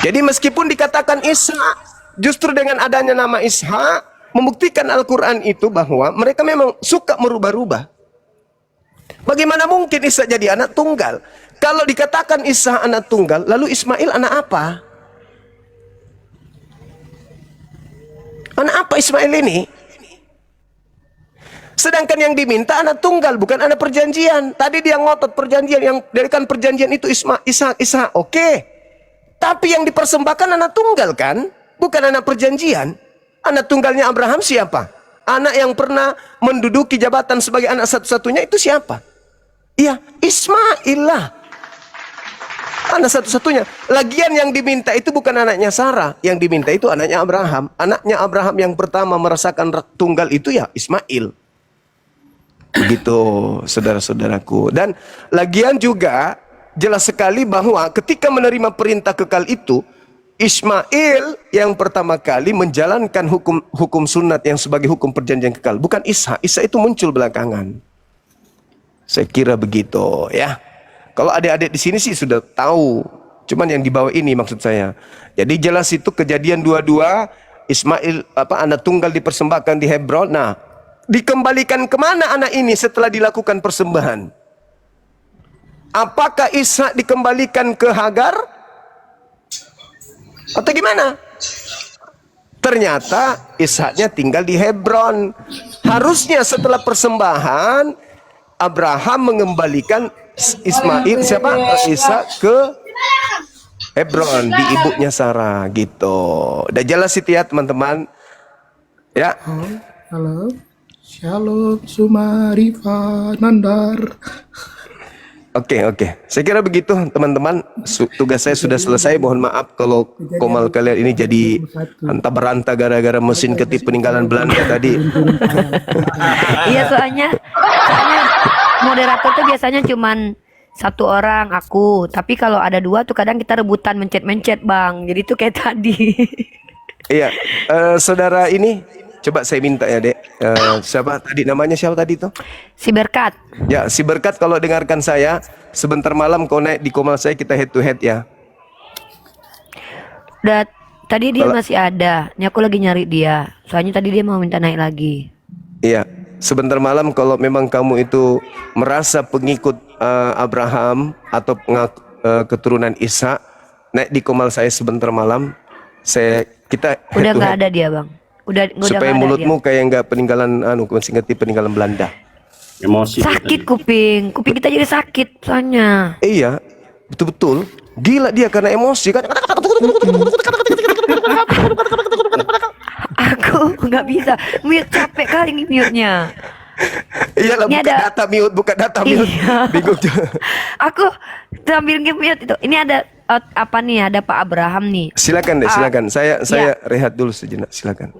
Jadi meskipun dikatakan Ishak, justru dengan adanya nama Ishak membuktikan Al-Quran itu bahwa mereka memang suka merubah-rubah. Bagaimana mungkin Ishak jadi anak tunggal? Kalau dikatakan Ishak anak tunggal, lalu Ismail anak apa? Anak apa Ismail ini? Sedangkan yang diminta anak tunggal, bukan anak perjanjian. Tadi dia ngotot perjanjian, yang darikan perjanjian itu Ishak. Oke. Tapi yang dipersembahkan anak tunggal kan? Bukan anak perjanjian. Anak tunggalnya Abraham siapa? Anak yang pernah menduduki jabatan sebagai anak satu-satunya itu siapa? Iya, Ismail lah. Anak satu-satunya. Lagian yang diminta itu bukan anaknya Sarah. Yang diminta itu anaknya Abraham. Anaknya Abraham yang pertama merasakan tunggal itu ya Ismail. Begitu, saudara-saudaraku. Dan lagian juga jelas sekali bahwa ketika menerima perintah kekal itu, Ismail yang pertama kali menjalankan hukum sunat yang sebagai hukum perjanjian kekal, bukan Ishak. Ishak itu muncul belakangan. Saya kira begitu ya. Kalau adik-adik di sini sih sudah tahu, cuman yang di bawah ini maksud saya. Jadi jelas itu Kejadian 22, Ismail anak tunggal dipersembahkan di Hebron. Nah, dikembalikan kemana anak ini setelah dilakukan persembahan? Apakah Ishak dikembalikan ke Hagar? Atau gimana? Ternyata Ishaknya tinggal di Hebron. Harusnya setelah persembahan Abraham mengembalikan Ishak ke Hebron di ibunya Sarah gitu. Udah jelas itu ya teman-teman. Ya. Halo. Shalom Sumarifa Nandar. Oke. Saya kira begitu teman-teman. Tugas saya sudah selesai. Mohon maaf kalau komal kalian ini jadi anta-beranta gara-gara mesin ketik peninggalan Belanda tadi. Iya soalnya moderator tuh biasanya cuman satu orang aku. Tapi kalau ada dua tuh kadang kita rebutan mencet Bang. Jadi tuh kayak tadi. Iya, saudara ini coba saya minta ya Dek. Siapa tadi namanya siapa tadi tuh? Si Berkat. Ya, si Berkat kalau dengarkan saya, sebentar malam kau naik di komal saya kita head to head ya. Udah tadi dia masih ada. Ini aku lagi nyari dia. Soalnya tadi dia mau minta naik lagi. Iya, sebentar malam kalau memang kamu itu merasa pengikut Abraham atau keturunan Isa, naik di komal saya sebentar malam. Kita Udah head to nggak head. ada dia Bang. Udah Supaya nggak ada mulutmu dia. kayak nggak peninggalan masih ngerti peninggalan Belanda. Emosi. Sakit kuping kita jadi sakit soalnya. Iya, betul-betul. Gila dia karena emosi kan. Aku nggak bisa mute, capek kali ini mute-nya. Iya lah, Ini buka data mute. Iya. Bingung. Aku sambil nge-mute itu. Ini ada apa nih? Ada Pak Abraham nih. Silakan deh, silakan. Saya ya. rehat dulu sejenak, silakan.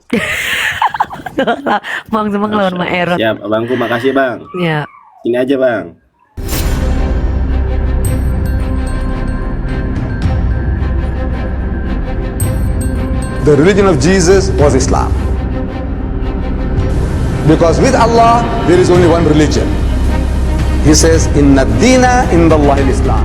Bang Semang lawan Mak Erot. Siap, abangku makasih bang. Ya. Ini aja bang. The religion of Jesus was Islam. Because with Allah, there is only one religion. He says, Inna dina indallahi al-Islam.